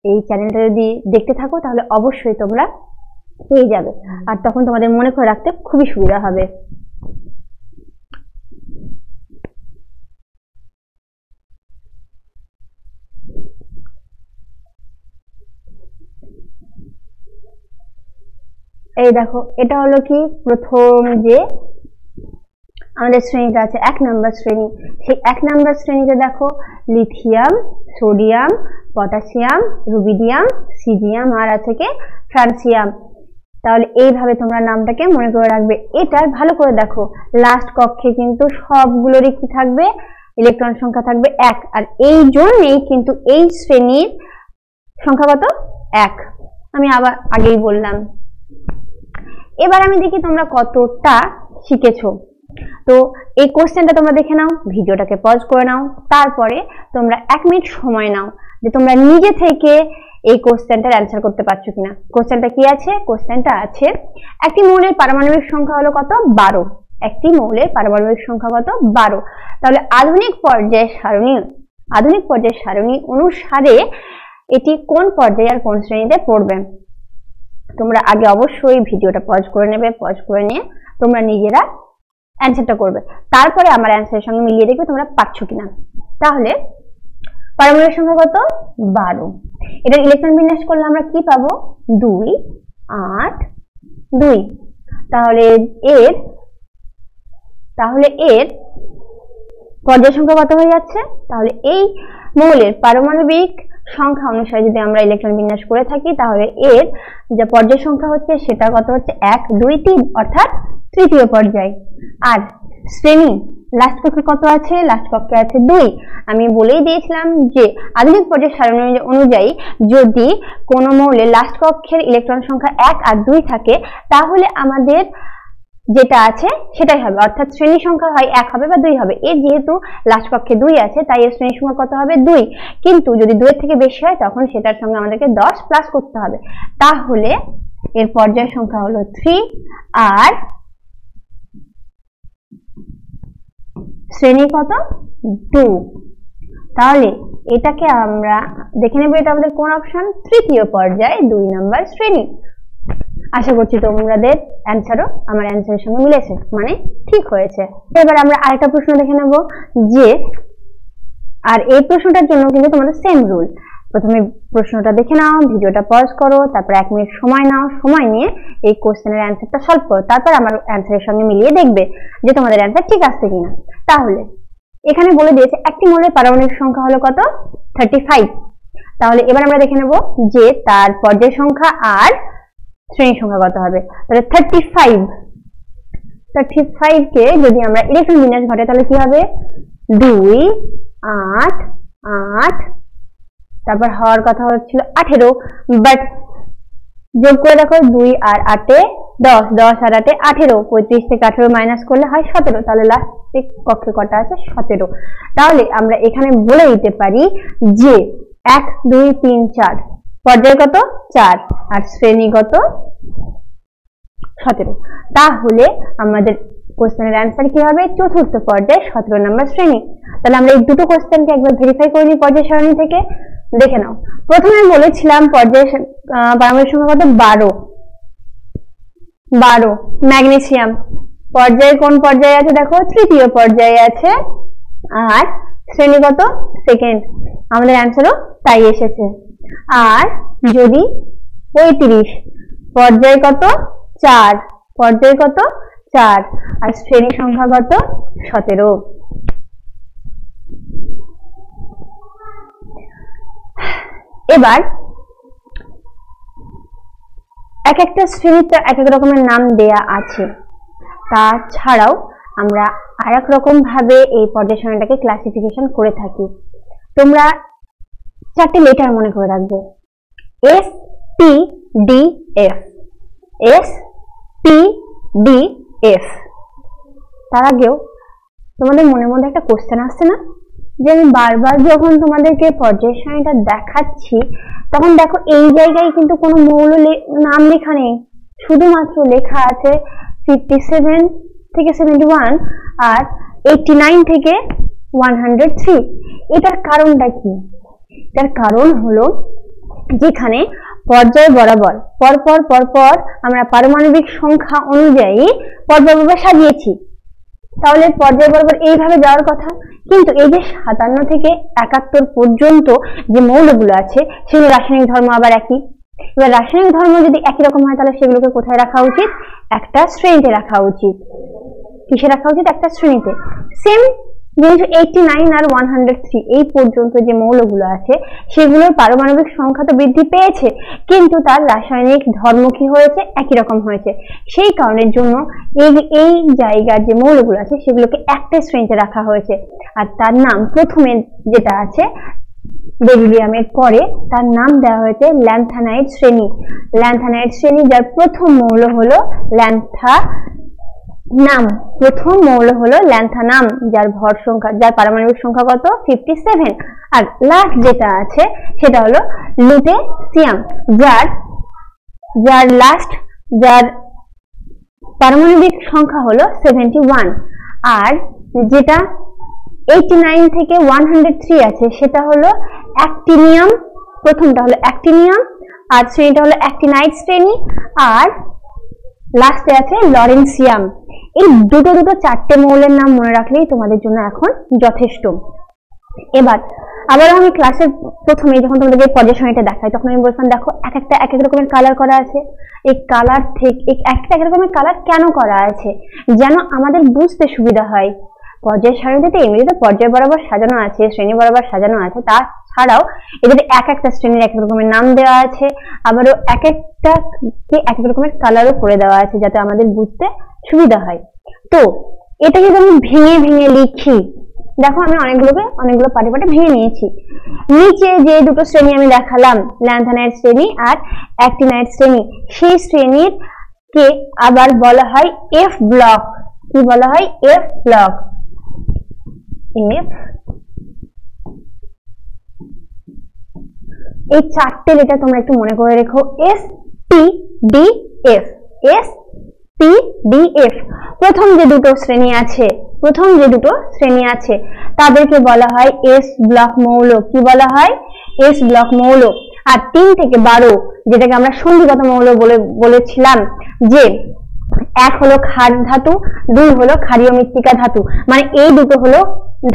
এই চ্যানেলটা যদি দেখতে থাকো তাহলে অবশ্যই তোমরা পেয়ে যাবে, আর তখন তোমাদের মনে করে রাখতে খুবই সুবিধা হবে। এই দেখো, এটা হলো কি প্রথম যে আমাদের শ্রেণীটা আছে 1 নম্বর শ্রেণী। সেই 1 নম্বর শ্রেণীতে দেখো lithium, sodium, potassium, rubidium, caesium, আর আছে কি ফ্রান্সিয়াম। তাহলে এইভাবে তোমরা নামটাকে মনে করে রাখবে। এটা ভালো করে দেখো, লাস্ট কক্ষে কিন্তু সবগুলোরই কি থাকবে? ইলেকট্রন সংখ্যা থাকবে 1, আর এই জন্যই কিন্তু এই শ্রেণীর সংখ্যা কত? 1। আমি আবার আগেই বললাম। এবার আমি দেখি তোমরা কতটা শিখেছো। তো এই কোশ্চেনটা তোমরা দেখে নাও, ভিডিওটাকে পজ করে নাও, তারপরে তোমরা 1 মিনিট সময় নাও যে তোমরা নিজে থেকে এই কোশ্চেনটার অ্যান্সার করতে পারছো কিনা। কোশ্চেনটা কি আছে? কোশ্চেনটা আছে একটি মৌলের পারমাণবিক সংখ্যা হলো কত? 12। একটি মৌলের পারমাণবিক সংখ্যা কত? 12। তাহলে আধুনিক পর্যায় সারণী অনুসারে এটি কোন পর্যায়ে আর কোন শ্রেণীতে পড়বে? তোমরা আগে অবশ্যই ভিডিওটা পজ করে নেবে, পজ করে নিয়ে তোমরা নিজেরা অ্যান্সারটা করবে, তারপরে আমার অ্যান্সারের সঙ্গে মিলিয়ে দেখবে তোমরা পাচ্ছ কিনা। তাহলে পারমাণবিক সংখ্যা কত 12। এটার ইলেকট্রন বিন্যাস করলে আমরা কি পাবো 2 8 2। তাহলে এর পর্যায় সংখ্যা কত হয়ে যাচ্ছে? তাহলে এই মৌলের পারমাণবিক সংখ্যা অনুসারে যদি আমরা ইলেকট্রন বিন্যাস করে থাকি তাহলে এর যে পর্যায় সংখ্যা হচ্ছে সেটা কত হচ্ছে 1 2 3 অর্থাৎ তৃতীয় পর্যায়। আর শ্রেণী লাস্ট কক্ষে কত আছে? লাস্ট কক্ষে আছে 2। আমি বলেই দিয়েছিলাম যে আধুনিক পর্যায় সারণী অনুযায়ী যদি কোনো মৌলে লাস্ট কক্ষের ইলেকট্রন সংখ্যা 1 আর 2 থাকে তাহলে আমাদের যেটা আছে সেটাই হবে, অর্থাৎ শ্রেণী সংখ্যা হয় 1 হবে বা 2 হবে। এর যেহেতু লাস্ট কক্ষে 2 আছে তাই এর শ্রেণী সংখ্যা কত হবে 2। কিন্তু যদি 2 এর থেকে বেশি হয় তখন সেটার সঙ্গে আমাদেরকে 10 প্লাস করতে হবে। তাহলে এর পর্যায় সংখ্যা হলো 3 আর শ্রেণী কত 2। তাহলে এটাকে আমরা দেখে নেব, এটা আমাদের কোন অপশন? তৃতীয় পর্যায় 2 নাম্বার শ্রেণী। আশা করছি তোমাদের অ্যানসারও আমার অ্যানসারের সঙ্গে মিলেছে, মানে ঠিক হয়েছে। এবার আমরা আরেকটা প্রশ্ন দেখে নেব যে, আর এই প্রশ্নটার জন্য কিন্তু তোমাদের সেম রুল। প্রথমে প্রশ্নটা দেখে নাও, ভিডিওটা পজ করো, তারপর 1 মিনিট সময় নাও, সময় নিয়ে এই কোশ্চেনের অ্যানসারটা সলভ করো, তারপর আমার অ্যানসারের সঙ্গে মিলিয়ে দেখবে যে তোমাদের অ্যানসার ঠিক আসছে কিনা। তাহলে এখানে বলে দিয়েছে একটি মৌলের পারমাণবিক সংখ্যা হলো কত 35। তাহলে এবার আমরা দেখে নেব যে তার পর্যায় সংখ্যা আর শ্রেণী সংখ্যা কত হবে। তাহলে 35 কে যদি আমরা ইলেকট্রন বিন্যাস ঘটে তাহলে কি হবে 2 8 8, তারপর হওয়ার কথা হচ্ছিল 18, বাট যোগ করে দেখো 2 আর 8 এ 10, 10 আর 8 এ 18, 35 থেকে 18 মাইনাস করলে হয় 17। তাহলে লাস্ট কক্ষে কটা আছে 17। তাহলে আমরা এখানে বলে দিতে পারি যে 1 2 3 4 পর্যায় কত 4 আর শ্রেণী কত 17। তাহলে আমাদের কোশ্চেনের অ্যানসার কি হবে? চতুর্থ পর্যায়ে 17 নম্বর শ্রেণী। তাহলে আমরা এই দুটো কোশ্চেনকে একবার ভেরিফাই করে নিই পর্যায় সারণী থেকে। দেখে নাও, প্রথমে বলেছিলাম পর্যায় পারমাণবিক সংখ্যা কত 12। ম্যাগনেসিয়াম পর্যায়ে কোন পর্যায়ে আছে? দেখো তৃতীয় পর্যায়ে আছে আর শ্রেণী কত সেকেন্ড। আমাদের অ্যানসারও তাই এসেছে। আর যদি 35 পর্যায় কত 4, পর্যায় কত 4 আর শ্রেণী সংখ্যা কত 17। এবার এক একটা শ্রেণীতে এক এক রকমের নাম দেয়া আছে, তাছাড়াও আমরা আরেক রকম ভাবে এই পর্যায় সারণীটাকে ক্লাসিফিকেশন করে থাকি। তোমরা 4টে লেটার মনে করে রাখবে, S P D F, S P D F। তার আগেও তোমাদের মনের মধ্যে একটা কোশ্চেন আসছে না যে আমি বারবার যখন তোমাদেরকে পর্যায় সারণীটা দেখাচ্ছি তখন দেখো এই জায়গায় কিন্তু কোনো মৌল নাম লেখা নেই, শুধুমাত্র লেখা আছে 57 থেকে 71 আর 89 থেকে 103। এটার কারণটা কি? এটার কারণ হলো যেখানে পর্যায় বরাবর পরপর আমরা পারমাণবিক সংখ্যা অনুযায়ী পর্যায়ভাবে সাজিয়েছি, তাহলে পর্যায় বরাবর এইভাবে যাওয়ার কথা। কিন্তু এই যে 57 থেকে 71 পর্যন্ত যে মৌলগুলো আছে সেগুলো রাসায়নিক ধর্ম আবার একই। এবার রাসায়নিক ধর্ম যদি একই রকম হয় তাহলে সেগুলোকে কোথায় রাখা উচিত? একটা শ্রেণীতে রাখা উচিত। কিসে রাখা উচিত? একটা শ্রেণীতে। সেম জিনিস 89 আর 103 এই পর্যন্ত যে মৌলগুলো আছে সেগুলোর পারমাণবিক সংখ্যা তো বৃদ্ধি পেয়েছে, কিন্তু তার রাসায়নিক ধর্ম কি হয়েছে? একই রকম হয়েছে। সেই কারণের জন্য এই জায়গার যে মৌলগুলো আছে সেগুলোকে একটা শ্রেণীতে রাখা হয়েছে। আর তার নাম প্রথমে যেটা আছে বেরিলিয়ামের পরে তার নাম দেওয়া হয়েছে ল্যান্থানাইড শ্রেণী। ল্যান্থানাইড শ্রেণী যার প্রথম মৌল হলো ল্যান্থানাম। প্রথম মৌল হলো ল্যান্থানাম যার ভর সংখ্যা, যার পারমাণবিক সংখ্যা কত 57। আর লাস্ট যেটা আছে সেটা হলো লুটেসিয়াম যার পারমাণবিক সংখ্যা হলো 71। আর যেটা 89 থেকে 103 আছে সেটা হলো অ্যাক্টিনিয়াম। প্রথমটা হলো অ্যাক্টিনিয়াম আর শ্রেণীটা হলো অ্যাক্টিনাইড শ্রেণী। আর লাস্টে আছে লরেন্সিয়াম। এই দুটো 4টে মৌলের নাম মনে রাখলেই তোমাদের জন্য এখন যথেষ্ট। এবার আবার আমি ক্লাসের প্রথমে যখন তোমাদের যে পর্যায় সারণীটা দেখাই তখন আমি বলতাম দেখো এক একটা এক এক রকমের কালার করা আছে, এই কালার থেকে একটা এক রকমের কালার কেন করা আছে, যেন আমাদের বুঝতে সুবিধা হয়। পর্যায় সারণীতে এমনিতে পর্যায় বরাবর সাজানো আছে, শ্রেণী বরাবর সাজানো আছে, তাছাড়াও এদের এক একটা শ্রেণীর এক রকমের নাম দেওয়া আছে, আবারও এক একটা এক এক রকমের কালারও করে দেওয়া আছে যাতে আমাদের বুঝতে সুবিধা হয়। তো এটা যদি আমি ভেঙে ভেঙে লিখি, দেখো আমি অনেকগুলো পাটে পাটে ভেঙে নিয়েছি। নিচে যে দুটো শ্রেণী আমি দেখালাম, ল্যান্থানাইট শ্রেণী আর অ্যাক্টিনাইট শ্রেণী, সেই শ্রেণীর কে আবার বলা হয় এফ ব্লক। কি বলা হয়? F block. এফ, এই চারটে লেটার তোমরা একটু মনে করে রেখো, S T D F, S T D F. প্রথম যে দুটো শ্রেণী আছে তাদেরকে বলা হয় এস ব্লক মৌল। কি বলা হয়? এস ব্লক মৌল। আর 3 থেকে 12 যেটাকে আমরা সন্ধিগত মৌল বলেছিলাম, যে 1 হলো ক্ষার ধাতু, 2 হলো ক্ষারীয় মৃত্তিকা ধাতু, মানে এই দুটো হলো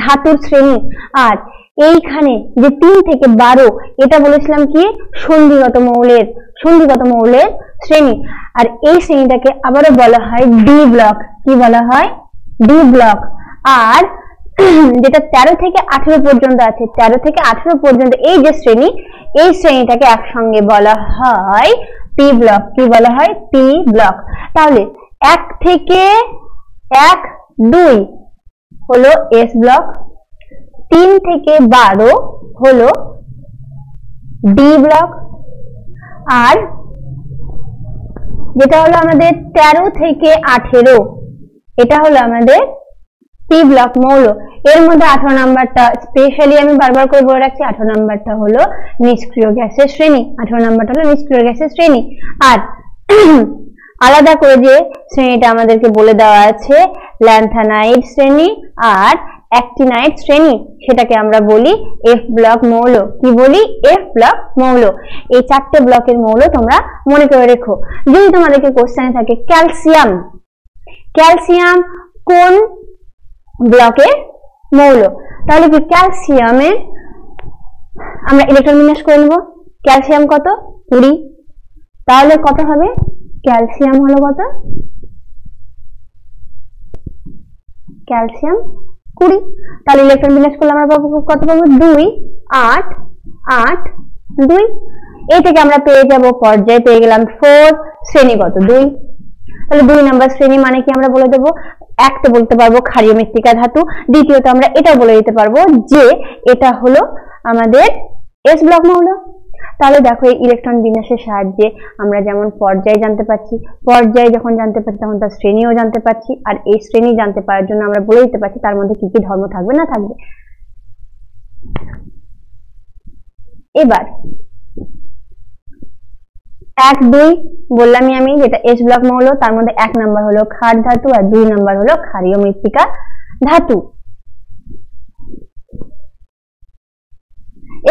ধাতুর শ্রেণী। আর এইখানে যে 3 থেকে 12 এটা বলেছিলাম কি? সন্ধিগত মৌলের শ্রেণী। আর এই শ্রেণীটাকে আবারও বলা হয় ডি ব্লক। কি বলা হয়? D block. আর যেটা 13 থেকে 18 পর্যন্ত আছে, 13 থেকে 18 পর্যন্ত এই যে শ্রেণী, এই শ্রেণীটাকে একসঙ্গে বলা হয় পি ব্লক। কি বলা হয়? P block. তাহলে 1 থেকে 2 হলো এস ব্লক, 3 থেকে 12 হলো ডি ব্লক, আর যেটা হলো আমাদের 13 থেকে 18 এটা হলো আমাদের পি ব্লক মৌল। এর মধ্যে 18 নাম্বারটা স্পেশালি আমি বারবার করে বলে রাখছি, 18 নাম্বারটা হলো নিষ্ক্রিয় গ্যাসের শ্রেণী। 18 নাম্বারটা হলো নিষ্ক্রিয় গ্যাসের শ্রেণী। আর আলাদা করে যে শ্রেণীটা আমাদেরকে বলে দেওয়া আছে ল্যান্থানাইট শ্রেণী আর অ্যাক্টিনাইট শ্রেণী, সেটাকে আমরা বলি এফ ব্লক মৌল। কি বলি? এফ ব্লক মৌল। এই 4টে ব্লকের মৌল তোমরা মনে করে রেখো। যদি তোমাদেরকে কোশ্চেনে থাকে ক্যালসিয়াম কোন ব্লকের মৌল, তাহলে কি ক্যালসিয়ামের আমরা ইলেকট্রন বিন্যাস করে নেব। ক্যালসিয়াম কত? 20। তাহলে কত হবে? ক্যালসিয়াম হলো কত? ক্যালসিয়াম 20। তাহলে ইলেকট্রন বিন্যাস করলে আমরা পাবো কত? পাবো 2 8 8 2। এই থেকে আমরা পেয়ে যাব পর্যায়, পেয়ে গেলাম 4, শ্রেণীগত 2। তাহলে 2 নাম্বার শ্রেণী মানে কি আমরা বলে দেবো? এক তো বলতে পারবো ক্ষারীয় মৃত্তিকা ধাতু, দ্বিতীয়ত আমরা এটা বলে দিতে পারবো যে এটা হলো আমাদের এস ব্লক মৌল। তাহলে দেখো এই ইলেকট্রন বিন্যাসের সাহায্যে আমরা যেমন পর্যায় জানতে পারছি, পর্যায় যখন জানতে পারছি তখন তার শ্রেণীও জানতে পারছি, আর এই শ্রেণী জানতে পারার জন্য আমরা বলে দিতে পারছি তার মধ্যে কি কি ধর্ম থাকবে না থাকবে। এবার 1 2 বললামই আমি, যেটা এস ব্লক মৌল, তার মধ্যে 1 নাম্বার হলো ক্ষার ধাতু আর 2 নাম্বার হলো ক্ষারীয় মৃত্তিকা ধাতু।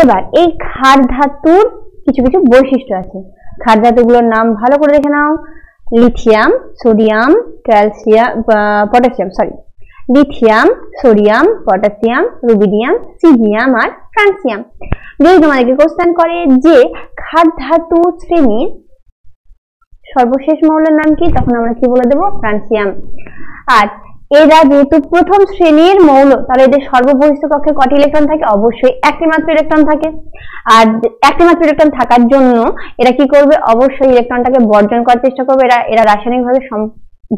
এবার এই ক্ষার ধাতুর কিছু কিছু বৈশিষ্ট্য আছে। ক্ষার ধাতুগুলোর নাম ভালো করে দেখে নাও, lithium, sodium, calcium, potassium, lithium, sodium, potassium, rubidium, caesium আর ফ্রান্সিয়াম। যদি তোমাদেরকে কোশ্চেন করে যে ক্ষার ধাতু শ্রেণীর সর্বশেষ মৌলের নাম কি, তখন আমরা কি বলে দেবো? ফ্রান্সিয়াম। আর এরা যেহেতু প্রথম শ্রেণীর মৌল, তাহলে এদের সর্ববহিষ্ঠ কক্ষে কটি ইলেকট্রন থাকে? অবশ্যই একটি মাত্র ইলেকট্রন থাকে। আর একটি মাত্র ইলেকট্রন থাকার জন্য এরা কি করবে? অবশ্যই ইলেকট্রনটাকে বর্জন করার চেষ্টা করবে। এরা রাসায়নিকভাবে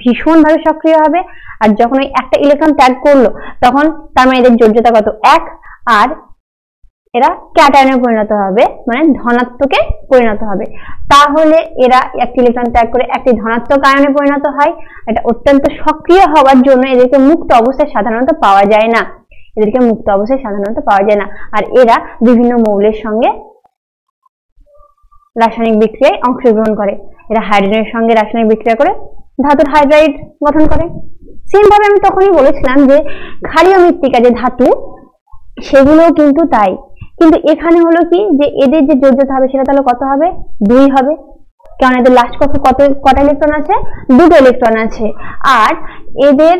ভীষণভাবে সক্রিয় হবে। আর যখন ওই একটা ইলেকট্রন ত্যাগ করলো তখন তার মানে এদের যোজ্যতা কত? 1। আর এরা ক্যাটায়নে পরিণত হবে, মানে ধনাত্মকে পরিণত হবে। তাহলে এরা একটি ইলেকট্রন ত্যাগ করে একটি ধনাত্মক আয়নে পরিণত হয়। এটা অত্যন্ত সক্রিয় হওয়ার জন্য এদেরকে মুক্ত অবস্থায় সাধারণত পাওয়া যায় না। আর এরা বিভিন্ন মৌলের সঙ্গে রাসায়নিক বিক্রিয়ায় অংশগ্রহণ করে। এরা হাইড্রোজেনের সঙ্গে রাসায়নিক বিক্রিয়া করে ধাতুর হাইড্রাইড গঠন করে। সেম ভাবে আমি তখনই বলেছিলাম যে ক্ষারীয় মৃত্তিকা যে ধাতু সেগুলোও কিন্তু তাই, কিন্তু এখানে হলো কি যে এদের যে যোজ্যতা হবে সেটা তাহলে কত হবে? 2 হবে, কারণ এদের লাস্ট কক্ষে কটা ইলেকট্রন আছে? 2টো ইলেকট্রন আছে। আর এদের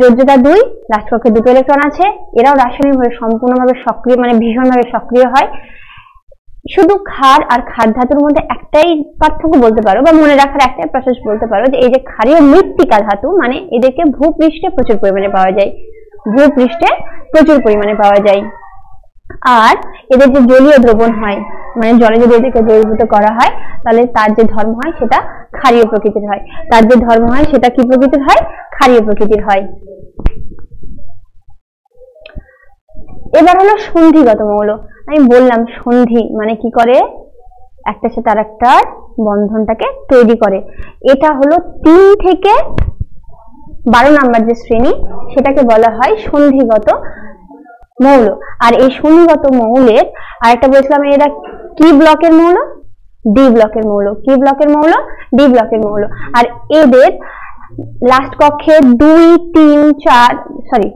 যোজ্যতা 2, লাস্ট কক্ষে 2টো ইলেকট্রন আছে। এরাও রাসায়নিকভাবে সম্পূর্ণভাবে সক্রিয়, মানে ভীষণভাবে সক্রিয় হয়। শুধু ক্ষার আর ক্ষার ধাতুর মধ্যে একটাই পার্থক্য বলতে পারো, বা মনে রাখার একটাই প্রসেস বলতে পারো, যে এই যে ক্ষারীয় মৃত্তিকা ধাতু, মানে এদেরকে ভূপৃষ্ঠে প্রচুর পরিমাণে পাওয়া যায়, ভূপৃষ্ঠে প্রচুর পরিমাণে পাওয়া যায়। আর এদের যে জলীয় দ্রবণ হয়, মানে জলে যদি এদেরকে দ্রবীভূত করা হয়, তাহলে তার যে ধর্ম হয় সেটা ক্ষারীয় প্রকৃতির হয়। তার যে ধর্ম হয় সেটা কি প্রকৃতির হয়? ক্ষারীয় প্রকৃতির হয়। এবার হলো সন্ধিগত মৌল। আমি বললাম সন্ধি মানে কি করে, একটার সাথে আরেকটার বন্ধনটাকে তৈরি করে। এটা হলো 3 থেকে 12 নাম্বার যে শ্রেণী, সেটাকে বলা হয় সন্ধিগত মৌল। আর এই সন্ধিগত মৌলের আরেকটা বলেছিলাম, এরা কি ব্লকের মৌল? ডি ব্লকের মৌল। কি ব্লকের মৌল? ডি ব্লকের মৌল। আর এদের লাস্ট কক্ষে 2, 3, 4 সরি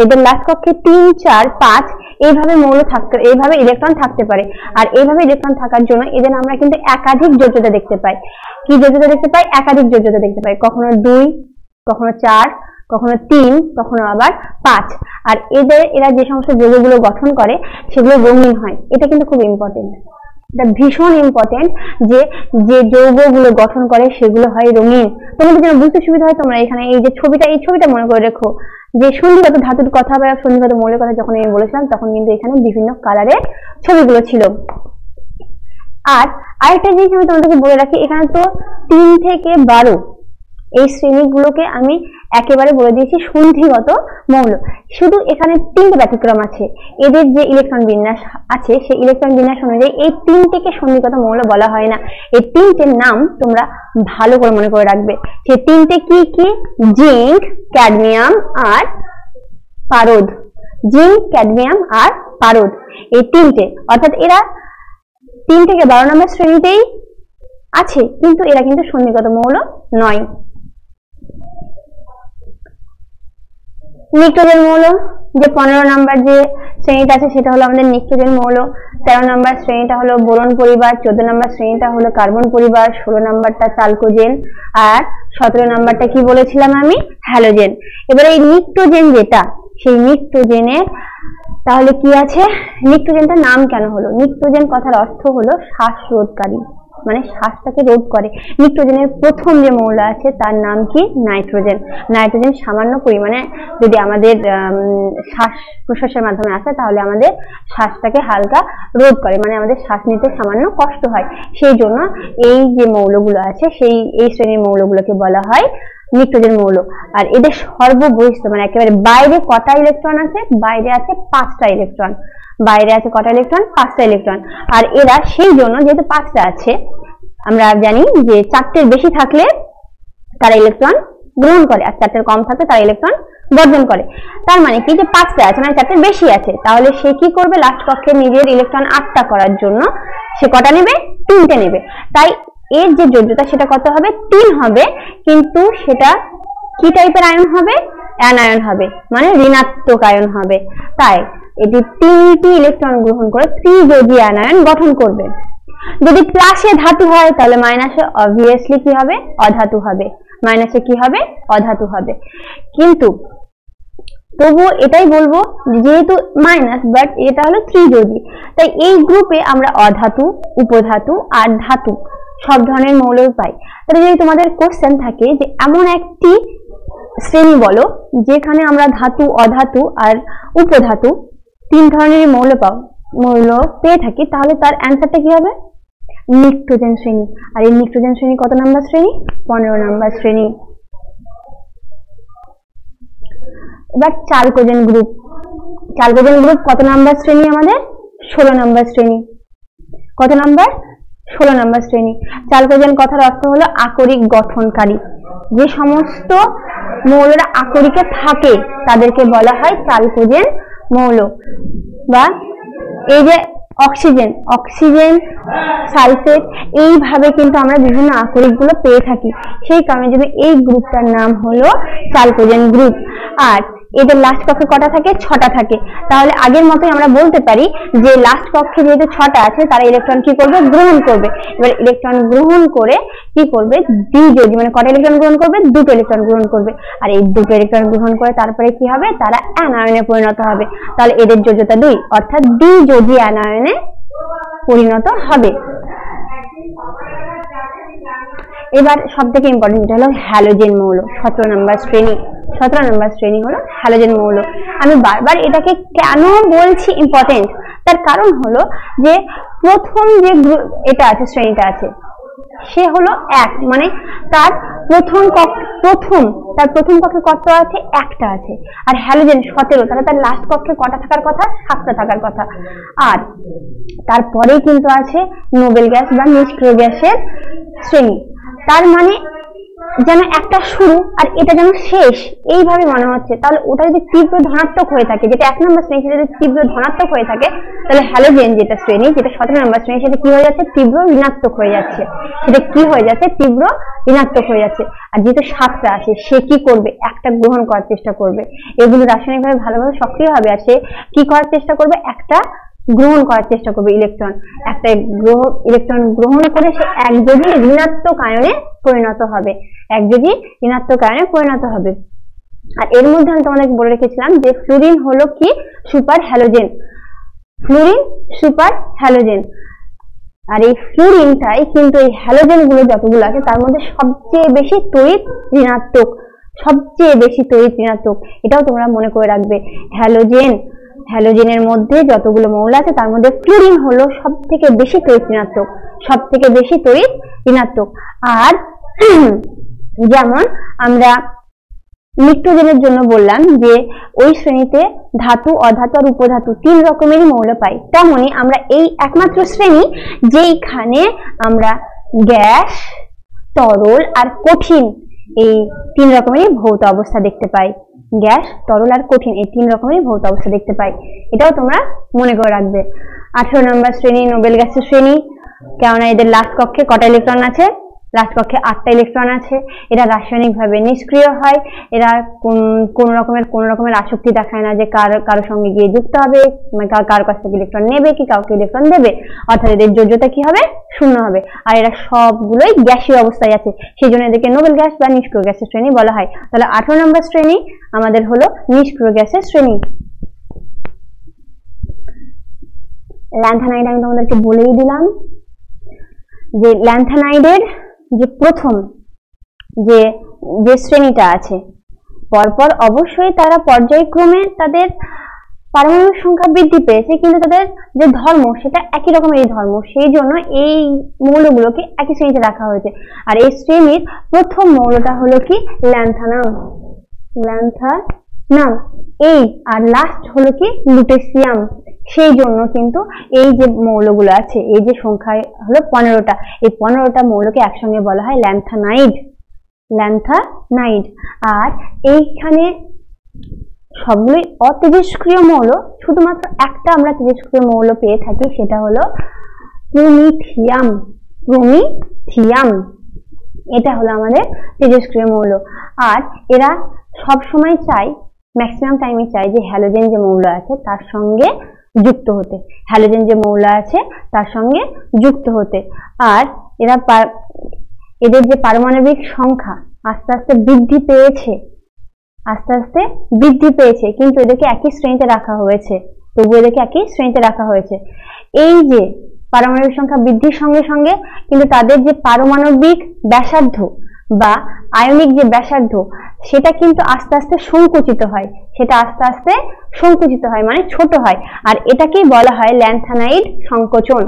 এদের লাস্ট কক্ষে 3, 4, 5 এইভাবে মৌল থাকতে, এইভাবে ইলেকট্রন থাকতে পারে। আর এইভাবে ইলেকট্রন থাকার জন্য এদের আমরা কিন্তু একাধিক যোজ্যতা দেখতে পাই। কি যোজ্যতা দেখতে পাই? একাধিক যোজ্যতা দেখতে পাই। কখনো 2, কখনো 4, কখনো 3, কখনো আবার 5। আর এরা যে সমস্ত যৌগগুলো গঠন করে সেগুলো রঙিন হয়। এটা কিন্তু খুব ইম্পর্টেন্ট, এটা ভীষণ ইম্পর্টেন্ট, যে যে যৌগগুলো গঠন করে সেগুলো হয় রঙিন। তোমাদের জন্য বুঝতে সুবিধা হয়, তোমরা এখানে এই যে ছবিটা, এই ছবিটা মনে করে রেখো, যে সন্ধিগত ধাতুর কথা বা সন্ধিগত মৌলের কথা যখন আমি বলেছিলাম, তখন কিন্তু এখানে বিভিন্ন কালারের ছবিগুলো ছিল। আর আরেকটা জিনিস আমি তোমাদেরকে বলে রাখি, এখানে তো 3 থেকে 12 এই শ্রেণীগুলোকে আমি একেবারে বলে দিয়েছি সন্ধিগত মৌল। শুধু এখানে 3টে ব্যতিক্রম আছে। এদের যে ইলেকট্রন বিন্যাস আছে, সেই ইলেকট্রন বিন্যাস অনুযায়ী এই 3টেকে সন্ধিগত মৌল বলা হয় না। এই 3টের নাম তোমরা ভালো করে মনে করে রাখবে। সেই 3টে কি কি? জিঙ্ক, ক্যাডমিয়াম আর পারদ। জিঙ্ক, ক্যাডমিয়াম আর পারদ, এই 3টে। অর্থাৎ এরা 3 থেকে 12 নম্বর শ্রেণীতেই আছে, কিন্তু এরা কিন্তু সন্ধিগত মৌল নয়। নিক্টোজেন মৌল, যে 15 নাম্বার যে শ্রেণীটা আছে সেটা হলো আমাদের নিক্টোজেন মৌল। 13 নাম্বার শ্রেণীটা হলো বোরন পরিবার, 14 নাম্বার শ্রেণীটা হলো কার্বন পরিবার, 16 নাম্বারটা চালকোজেন, আর 17 নাম্বারটা কি বলেছিলাম আমি? হ্যালোজেন। এবারে এই নিক্টোজেন যেটা, সেই নিক্টোজেনের তাহলে কি আছে? নিক্টোজেনটার নাম কেন হলো? নিক্টোজেন কথার অর্থ হলো শ্বাসরোধকারী, মানে শ্বাসটাকে রোধ করে। নিক্টোজেনের প্রথম যে মৌল আছে তার নাম কি? নাইট্রোজেন। নাইট্রোজেন সামান্য পরিমাণে যদি আমাদের শ্বাস প্রশ্বাসের মাধ্যমে আসে, তাহলে আমাদের শ্বাসটাকে হালকা রোধ করে, মানে আমাদের শ্বাস নিতে সামান্য কষ্ট হয়। সেই জন্য এই যে মৌলগুলো আছে, এই শ্রেণীর মৌলগুলোকে বলা হয় নিক্টোজেন মৌল। আর এদের সর্ববহিষ্ঠ, মানে একেবারে বাইরে কটা ইলেকট্রন আছে? বাইরে আছে 5টা ইলেকট্রন। বাইরে আছে কটা ইলেকট্রন? 5টা ইলেকট্রন। আর এরা সেই জন্য, যেহেতু 5টা আছে, আমরা জানি যে 4টের বেশি থাকলে তারা ইলেকট্রন গ্রহণ করে, আর 4টের কম থাকলে তারা ইলেকট্রন বর্জন করে। তার মানে কি, যে 5টা আছে মানে 4টের বেশি আছে, তাহলে সে কি করবে? লাস্ট কক্ষে নিজের ইলেকট্রন 8টা করার জন্য সে কটা নেবে? 3টে নেবে। তাই এর যে যোজ্যতা সেটা কত হবে? 3 হবে, কিন্তু সেটা কি টাইপের আয়ন হবে? অ্যানায়ন হবে, মানে ঋণাত্মক আয়ন হবে। তাই এটি 3টি ইলেকট্রন গ্রহণ করে ত্রিযোজী আয়ন গঠন করবে। যদি প্লাসে ধাতু হয়, তাহলে মাইনাসে অবভিয়াসলি কি হবে? অধাতু হবে। মাইনাসে কি হবে? অধাতু হবে। কিন্তু তবু এটাই বলবো, যেহেতু মাইনাস, বাট এটা হলো ত্রিযোজী, তাই এই গ্রুপে আমরা অধাতু, উপধাতু আর ধাতু সব ধরনের মৌল পাই। তাহলে যদি তোমাদের কোশ্চেন থাকে যে এমন একটি শ্রেণী বলো যেখানে আমরা ধাতু, অধাতু আর উপধাতু 3 ধরনের মৌল পেয়ে থাকি, তাহলে তার অ্যান্সারটা কি হবে? নিক্টোজেন শ্রেণী। আর এই নিক্টোজেন শ্রেণী কত নাম্বার শ্রেণী? 15 নাম্বার শ্রেণী। এবার চালকোজেন গ্রুপ। চালকোজেন গ্রুপ কত নাম্বার শ্রেণী আমাদের? 16 নাম্বার শ্রেণী। কত নাম্বার? 16 নাম্বার শ্রেণী। চালকোজেন কথার অর্থ হলো আকরিক গঠনকারী। যে সমস্ত মৌলরা আকরিকে থাকে তাদেরকে বলা হয় চালকোজেন মৌল। বা এই যে অক্সিজেন, সালফেট, এইভাবে কিন্তু আমরা বিভিন্ন আকরিক গুলো পেয়ে থাকি। সেই কারণে যদি এই গ্রুপটার নাম হলো চালকোজেন গ্রুপ। আর এদের লাস্ট কক্ষে কটা থাকে? 6টা থাকে। তাহলে আগের মতোই আমরা বলতে পারি যে লাস্ট কক্ষে যেহেতু 6টা আছে, তারা ইলেকট্রন কি করবে? গ্রহণ করবে। এবার ইলেকট্রন গ্রহণ করে কি করবে? দ্বিযোজী, মানে কটা ইলেকট্রন গ্রহণ করবে? 2টো ইলেকট্রন গ্রহণ করবে। আর এই 2টো ইলেকট্রন গ্রহণ করে তারপরে কি হবে? তারা অ্যানায়নে পরিণত হবে। তাহলে এদের যোজ্যতা 2, অর্থাৎ দ্বিযোজী অ্যানায়নে পরিণত হবে। এবার সবথেকে ইম্পর্টেন্ট যেটা হলো হ্যালোজেন মৌল, 17 নম্বর শ্রেণী। 17 নম্বর শ্রেণী হলো হ্যালোজেন মৌল। আমি বারবার এটাকে কেন বলছি ইম্পর্টেন্ট, তার কারণ হলো যে প্রথম যে এটা আছে, শ্রেণীটা আছে, সে হলো 1, মানে তার প্রথম কক্ষে কত আছে? 1টা আছে। আর হ্যালোজেন 17, তাহলে তার লাস্ট কক্ষে কটা থাকার কথা? 7টা থাকার কথা। আর তারপরেই কিন্তু আছে নোবেল গ্যাস বা নিষ্ক্রিয় গ্যাসের শ্রেণী। তার মানে যেন একটা শুরু আর এটা যেন শেষ, এইভাবে মনে হচ্ছে। তাহলে ওটা যদি তীব্র ধনাত্মক হয়ে থাকে, যেটা 1 নম্বর শ্রেণী, সেটা যদি তীব্র ধনাত্মক হয়ে থাকে, তাহলে হ্যালোজেন যেটা শ্রেণী, যেটা 17 নম্বর শ্রেণী, সেটা কি হয়ে যাচ্ছে? তীব্র ঋণাত্মক হয়ে যাচ্ছে। সেটা কি হয়ে যাচ্ছে? তীব্র ঋণাত্মক হয়ে যাচ্ছে। আর যেহেতু 7টা আছে, সে কি করবে? একটা গ্রহণ করার চেষ্টা করবে। এগুলো রাসায়নিকভাবে ভালোভাবে সক্রিয় হবে, আর সে কি করার চেষ্টা করবে? একটা গ্রহণ করার চেষ্টা করবে ইলেকট্রন। একটা ইলেকট্রন গ্রহণ করে সে একযোজী ঋণাত্মক আয়নে পরিণত হবে। একযোজী ঋণাত্মক আয়নে পরিণত হবে। আর এর মধ্যে আমি তোমাদেরকে বলে রেখেছিলাম যে ফ্লুরিন হলো কি? Super halogen. Fluorine super halogen. আর এই ফ্লুরিনটাই কিন্তু এই হ্যালোজেন গুলো যতগুলো আছে তার মধ্যে সবচেয়ে বেশি তড়িৎ ঋণাত্মক, সবচেয়ে বেশি তড়িৎ ঋণাত্মক। এটাও তোমরা মনে করে রাখবে। হ্যালোজেনের মধ্যে যতগুলো মৌল আছে তার মধ্যে ফ্লুরিন হলো সবথেকে বেশি তড়িৎ ঋণাত্মক, সবথেকে বেশি তড়িৎ ঋণাত্মক। আর যেমন আমরা নিক্টোজেনের জন্য বললাম যে ওই শ্রেণীতে ধাতু, অধাতু আর উপধাতু 3 রকমেরই মৌল পাই, তেমনি আমরা এই একমাত্র শ্রেণী যেইখানে আমরা গ্যাস, তরল আর কঠিন এই 3 রকমেরই ভৌত অবস্থা দেখতে পাই। গ্যাস, তরল আর কঠিন এই 3 রকমেরই ভৌত অবস্থা দেখতে পাই। এটাও তোমরা মনে করে রাখবে। 18 নম্বর শ্রেণী নোবেল গ্যাসের শ্রেণী, কেননা এদের লাস্ট কক্ষে কটা ইলেকট্রন আছে? লাস্ট কক্ষে 8টা ইলেকট্রন আছে। এরা রাসায়নিকভাবে নিষ্ক্রিয় হয়। এরা কোন রকমের আসক্তি দেখায় না যে কারো সঙ্গে গিয়ে যুক্ত হবে, কার কাছ থেকে ইলেকট্রন নেবে কি কাউকে ইলেকট্রন দেবে, অর্থাৎ এদের যোজ্যতা কি হবে? 0 হবে। আর এরা সবগুলোই গ্যাসীয় অবস্থায় আছে, সেই জন্য এদেরকে নোবেল গ্যাস বা নিষ্ক্রিয় গ্যাসের শ্রেণী বলা হয়। তাহলে 18 নম্বর শ্রেণী আমাদের হলো নিষ্ক্রিয় গ্যাসের শ্রেণী। ল্যান্থানাইড আমি তোমাদেরকে বলেই দিলাম যে ল্যান্থানাইডের যে প্রথম যে শ্রেণীটা আছে, পরপর অবশ্যই তারা পর্যায়ক্রমে তাদের পারমাণবিক সংখ্যা বৃদ্ধি পেয়েছে, কিন্তু তাদের যে ধর্ম সেটা একই রকমেরই ধর্ম, সেই জন্য এই মৌলগুলোকে একই শ্রেণীতে রাখা হয়েছে। আর এই শ্রেণীর প্রথম মৌলটা হলো কি? ল্যান্থানাম। এই আর লাস্ট হলো কি? লুটেসিয়াম। সেই জন্য কিন্তু এই যে মৌলগুলো আছে, এই যে সংখ্যা হলো 15টা, এই 15টা মৌলকে একসঙ্গে বলা হয় ল্যান্থানাইড। আর এইখানে সবগুলোই অতেজস্ক্রিয় মৌল, শুধুমাত্র একটা আমরা তেজস্ক্রিয় মৌল পেয়ে থাকি, সেটা হলো প্রোমিথিয়াম। এটা হলো আমাদের তেজস্ক্রিয় মৌল। আর এরা সব সময় চাই, ম্যাক্সিমাম টাইমে চাই যে হ্যালোজেন যে মৌল আছে তার সঙ্গে যুক্ত হতে, আর এদের যে পারমাণবিক সংখ্যা আস্তে আস্তে বৃদ্ধি পেয়েছে, কিন্তু এদেরকে একই শ্রেণীতে রাখা হয়েছে। এই যে পারমাণবিক সংখ্যা বৃদ্ধির সঙ্গে সঙ্গে কিন্তু তাদের যে পারমাণবিক ব্যাসার্ধ বা আয়নিক যে ব্যাসার্ধ সেটা কিন্তু আস্তে আস্তে সংকুচিত হয়, মানে ছোট হয়। আর এটাকেই বলা হয় ল্যান্থানাইড সংকোচন।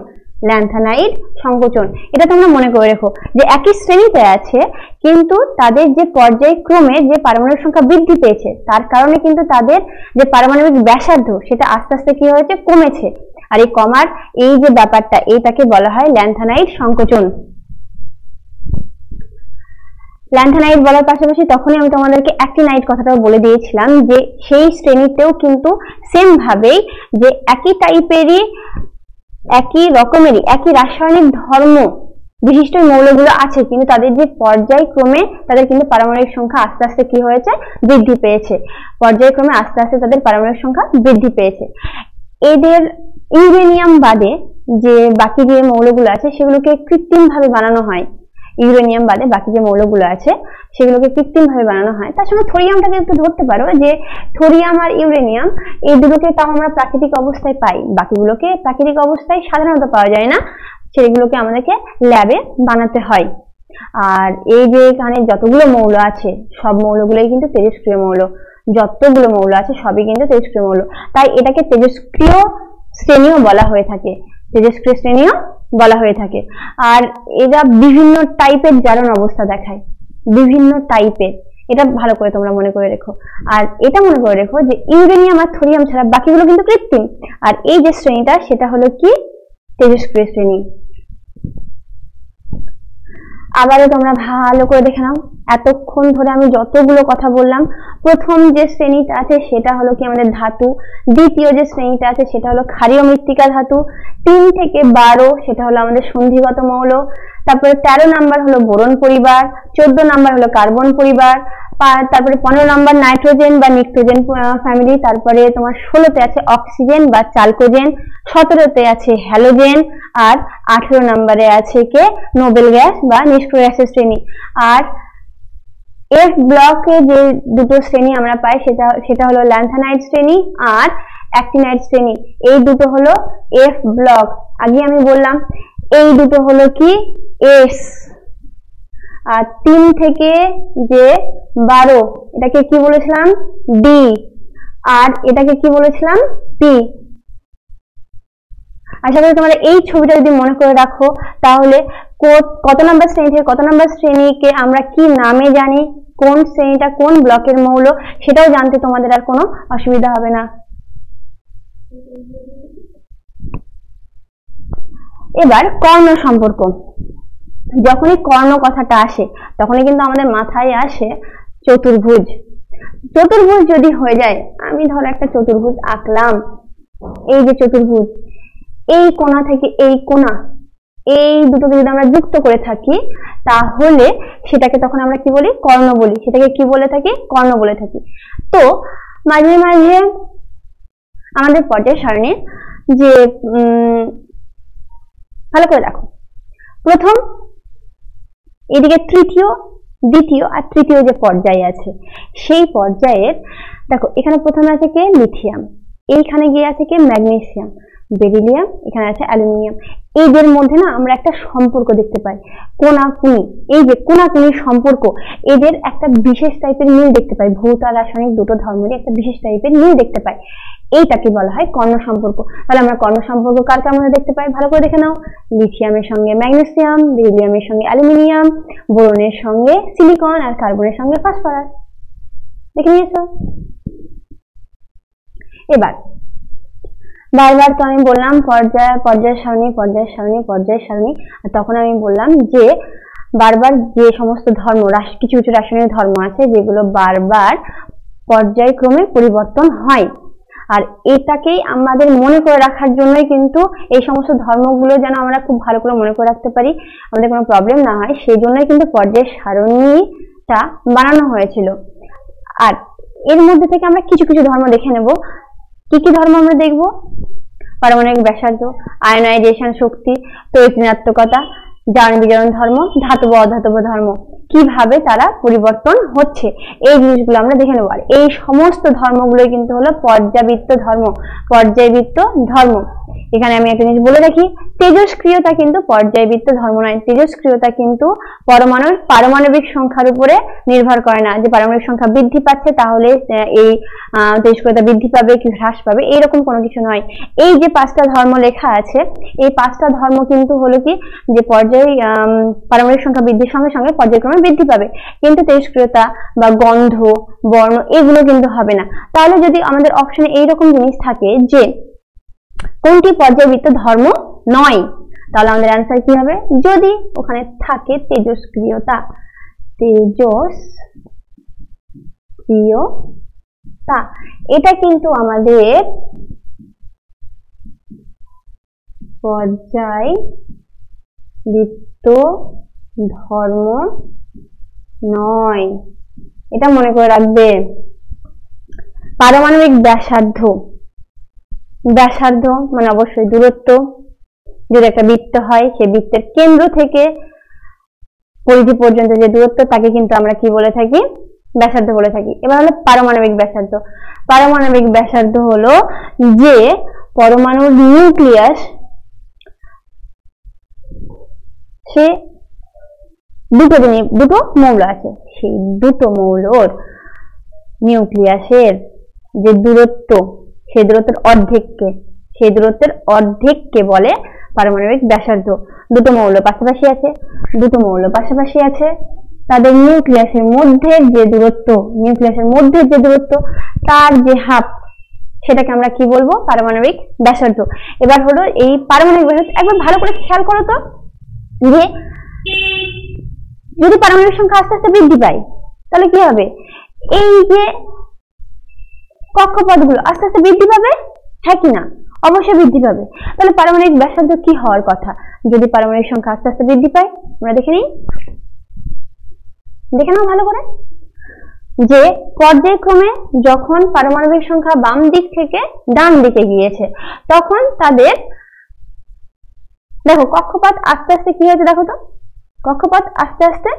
এটা তোমরা মনে করে রেখো যে একই শ্রেণীতে আছে, কিন্তু তাদের যে পর্যায়ক্রমে যে পারমাণবিক সংখ্যা বৃদ্ধি পেয়েছে তার কারণে কিন্তু তাদের যে পারমাণবিক ব্যাসার্ধ সেটা আস্তে আস্তে কি হয়েছে? কমেছে। আর এই কমার এই যে ব্যাপারটা, এইটাকে বলা হয় ল্যান্থানাইড সংকোচন। ল্যান্থানাইড বলার পাশাপাশি তখনই আমি তোমাদেরকে অ্যাক্টিনাইড কথাটাও বলে দিয়েছিলাম যে সেই শ্রেণীতেও কিন্তু সেম ভাবেই যে একই টাইপেরই, একই রকমেরই, একই রাসায়নিক ধর্ম বিশিষ্ট মৌলগুলো আছে, কিন্তু তাদের যে পর্যায়ক্রমে তাদের কিন্তু পারমাণবিক সংখ্যা আস্তে আস্তে কি হয়েছে, বৃদ্ধি পেয়েছে। পর্যায়ক্রমে আস্তে আস্তে তাদের পারমাণবিক সংখ্যা বৃদ্ধি পেয়েছে। এদের ইউরেনিয়াম বাদে যে বাকি যে মৌলগুলো আছে সেগুলোকে কৃত্রিম ভাবে বানানো হয়। ইউরেনিয়াম বাদে বাকি যে মৌলগুলো আছে সেগুলোকে কৃত্রিম ভাবে বানানো হয়। তার সঙ্গে থোরিয়ামটাকে একটু ধরতে পারো, যে থোরিয়াম আর ইউরেনিয়াম এই দুটোকে তাও আমরা প্রাকৃতিক অবস্থায় পাই, বাকিগুলোকে প্রাকৃতিক অবস্থায় সাধারণত পাওয়া যায় না, সেগুলোকে আমাদেরকে ল্যাবে বানাতে হয়। আর এই যে এখানে যতগুলো মৌল আছে সব মৌলগুলোই কিন্তু তেজস্ক্রিয় মৌল, যতগুলো মৌল আছে সবই কিন্তু তেজস্ক্রিয় মৌল, তাই এটাকে তেজস্ক্রিয় শ্রেণীও বলা হয়ে থাকে, তেজস্ক্রিয় শ্রেণীও বলা হয়ে থাকে। আর এরা বিভিন্ন টাইপের জারণ অবস্থা দেখায়, বিভিন্ন টাইপের, এটা ভালো করে তোমরা মনে করে রেখো। আর এটা মনে করে রেখো যে ইউরেনিয়াম আর থোরিয়াম ছাড়া বাকিগুলো কিন্তু কৃত্রিম, আর এই যে শ্রেণীটা সেটা হলো কি, তেজস্ক্রিয় শ্রেণী। আবারও তোমরা ভালো করে দেখে নাও, এতক্ষণ ধরে আমি যতগুলো কথা বললাম, প্রথম যে শ্রেণীটা আছে সেটা হলো কি আমাদের ধাতু, দ্বিতীয় যে শ্রেণীটা আছে সেটা হলো ক্ষারীয় মৃত্তিকা ধাতু, 3 থেকে 12 সেটা হলো আমাদের সন্ধিগত মৌল, তারপরে 13 নাম্বার হলো বোরন পরিবার, 14 নাম্বার হলো কার্বন পরিবার, তারপরে 15 নাম্বার নাইট্রোজেন বা নিক্টোজেন ফ্যামিলি, তারপরে তোমার 16তে আছে অক্সিজেন বা চালকোজেন, 17তে আছে হ্যালোজেন, আর 18 নম্বরে আছে কে নোবেল গ্যাস বা নিষ্ক্রিয় গ্যাসের শ্রেণী। আর এফ ব্লকে যে দুটো শ্রেণী আমরা পাই সেটা হলো ল্যান্থানাইড শ্রেণী আর অ্যাক্টিনাইড শ্রেণী, এই দুটো হলো এফ ব্লক। আগে আমি বললাম এই দুটো হলো কি এস, আর 3 থেকে যে 12 এটাকে কি বলেছিলাম, ডি, আর এটাকে কি বলেছিলাম, পি। আশা করি তোমরা এই ছবিটা যদি মনে করে রাখো তাহলে কত নম্বর শ্রেণী থেকে কত নম্বর শ্রেণীকে আমরা কি নামে জানি, কোন শ্রেণীটা কোন ব্লকের মৌল, সেটাও জানতে তোমাদের আর কোনো অসুবিধা হবে না। এবার কর্ণ সম্পর্ক। যখনই কর্ণ কথাটা আসে তখনই কিন্তু আমাদের মাথায় আসে চতুর্ভুজ। চতুর্ভুজ যদি হয়ে যায়, আমি ধরো একটা চতুর্ভুজ আঁকলাম, এই যে চতুর্ভুজ, এই কোণা থেকে এই কোণা, এই দুটোকে যদি আমরা যুক্ত করে থাকি তাহলে সেটাকে তখন আমরা কি বলি, কর্ণ বলি। সেটাকে কি বলে থাকি, কর্ণ বলে থাকি। তো মাঝে মাঝে আমাদের পর্যায় সারণীর যে ভালো করে দেখো, প্রথম এদিকে তৃতীয়, দ্বিতীয় আর তৃতীয় যে পর্যায় আছে সেই পর্যায়ের দেখো, এখানে প্রথমে আছে কে লিথিয়াম, এইখানে গিয়ে আছে কে ম্যাগনেসিয়াম, বেরিলিয়াম, এখানে আছে অ্যালুমিনিয়াম। এদের মধ্যে না আমরা একটা সম্পর্ক দেখতে পাই, কোনাকুনি। এই যে কোনাকুনি সম্পর্ক, এদের একটা বিশেষ টাইপের মিল দেখতে পাই, ভৌত আর রাসায়নিক দুটো ধর্মেরই একটা বিশেষ টাইপের মিল দেখতে পাই, এইটাকে বলা হয় কর্ণ সম্পর্ক। তাহলে আমরা কর্ণ সম্পর্ক কার কার মধ্যে দেখতে পাই, ভালো করে দেখে নাও। লিথিয়ামের সঙ্গে ম্যাগনেসিয়াম, বেরিলিয়ামের সঙ্গে অ্যালুমিনিয়াম, বোরনের সঙ্গে সিলিকন, আর কার্বনের সঙ্গে ফসফরাস। দেখে নিয়েছো? এবার বারবার তো আমি বললাম পর্যায় সারণী, আর তখন আমি বললাম যে বারবার যে সমস্ত ধর্ম, কিছু কিছু রাসায়নিক ধর্ম আছে যেগুলো বারবার পর্যায়ক্রমে পরিবর্তন হয়, আর এটাকেই আমাদের মনে করে রাখার জন্যই কিন্তু এই সমস্ত ধর্মগুলো যেন আমরা খুব ভালো করে মনে করে রাখতে পারি, আমাদের কোনো প্রবলেম না হয়, সেই জন্যই কিন্তু পর্যায় সারণীটা বানানো হয়েছিল। আর এর মধ্যে থেকে আমরা কিছু কিছু ধর্ম দেখে নেব। কি কি ধর্ম আমরা দেখব, পারমাণবিক ব্যাসার্ধ, আয়নাইজেশন শক্তি, তড়িৎ ঋণাত্মকতা, জারণ বিজারণ ধর্ম, ধাতব অধাতব ধর্ম, কিভাবে তারা পরিবর্তন হচ্ছে, এই জিনিসগুলো আমরা দেখে নেব। আর এই সমস্ত ধর্মগুলোই কিন্তু হলো পর্যাবৃত্ত ধর্ম, পর্যায়বৃত্ত ধর্ম। এখানে আমি একটা জিনিস বলে রাখি, তেজস্ক্রিয়তা কিন্তু পর্যায়বৃত্ত ধর্ম নয়, তেজস্ক্রিয়তা কিন্তু পরমাণুর পারমাণবিক সংখ্যার উপরে নির্ভর করে না, যে পারমাণবিক সংখ্যা বৃদ্ধি পাচ্ছে তাহলে এই তেজস্ক্রিয়তা বৃদ্ধি পাবে কি হ্রাস পাবে, এইরকম কোনো কিছু নয়। এই যে 5টা ধর্ম লেখা আছে, এই 5টা ধর্ম কিন্তু হলো কি যে পারমাণবিক সংখ্যা বৃদ্ধির সঙ্গে সঙ্গে পর্যায়ক্রমে বৃদ্ধি পাবে, কিন্তু তেজস্ক্রিয়তা বা গন্ধ, বর্ণ এগুলো কিন্তু হবে না। তাহলে যদি আমাদের অপশনে এইরকম জিনিস থাকে যে কোনটি পর্যায়বৃত্ত ধর্ম নয়, তাহলে আমাদের অ্যান্সার কি হবে, যদি ওখানে থাকে তেজস্ক্রিয়তা, তেজস্ক্রিয়তা, এটা কিন্তু আমাদের পর্যায়বৃত্ত বৃত্ত ধর্ম নয়, এটা মনে করে রাখবে। পারমাণবিক ব্যাসার্ধ, ব্যাসার্ধ মানে অবশ্যই দূরত্ব। যদি একটা বৃত্ত হয়, সেই বৃত্তের কেন্দ্র থেকে পরিধি পর্যন্ত যে দূরত্ব, তাকে কিন্তু আমরা কি বলে থাকি? ব্যাসার্ধ বলে থাকি। এবার হলো পারমাণবিক ব্যাসার্ধ। পারমাণবিক ব্যাসার্ধ হলো যে পরমাণুর নিউক্লিয়াস, সে দুটো মৌল আছে, সেই দুটো মৌলর নিউক্লিয়াসের যে দূরত্ব, সেই দূরত্বের অর্ধেককে বলে পারমাণবিক ব্যাসার্ধ। দুটো মৌল পাশাপাশি আছে, তাদের নিউক্লিয়াসের মধ্যে যে দূরত্ব, তার যে হাফ, সেটাকে আমরা কি বলবো? পারমাণবিক ব্যাসার্ধ। এবার হলো এই পারমাণবিক ব্যাসার্ধ একবার ভালো করে খেয়াল করো তো, যে যদি পারমাণবিক সংখ্যা আস্তে আস্তে বৃদ্ধি পায়, তাহলে কি হবে? এই যে কক্ষপথগুলো আস্তে আস্তে বৃদ্ধি পাবে, হ্যাঁ কি না? অবশ্যই বৃদ্ধি পাবে। তাহলে পারমাণবিক ব্যাসার্ধ কি হওয়ার কথা যদি পারমাণবিক সংখ্যা আস্তে আস্তে বৃদ্ধি পায়? আমরা দেখে নাও ভালো করে, যে পর্যায়ক্রমে যখন পারমাণবিক সংখ্যা বাম দিক থেকে ডান দিকে গিয়েছে, তখন তাদের দেখো কক্ষপথ আস্তে আস্তে কি হয়েছে, দেখো তো, কক্ষপথ আস্তে আস্তে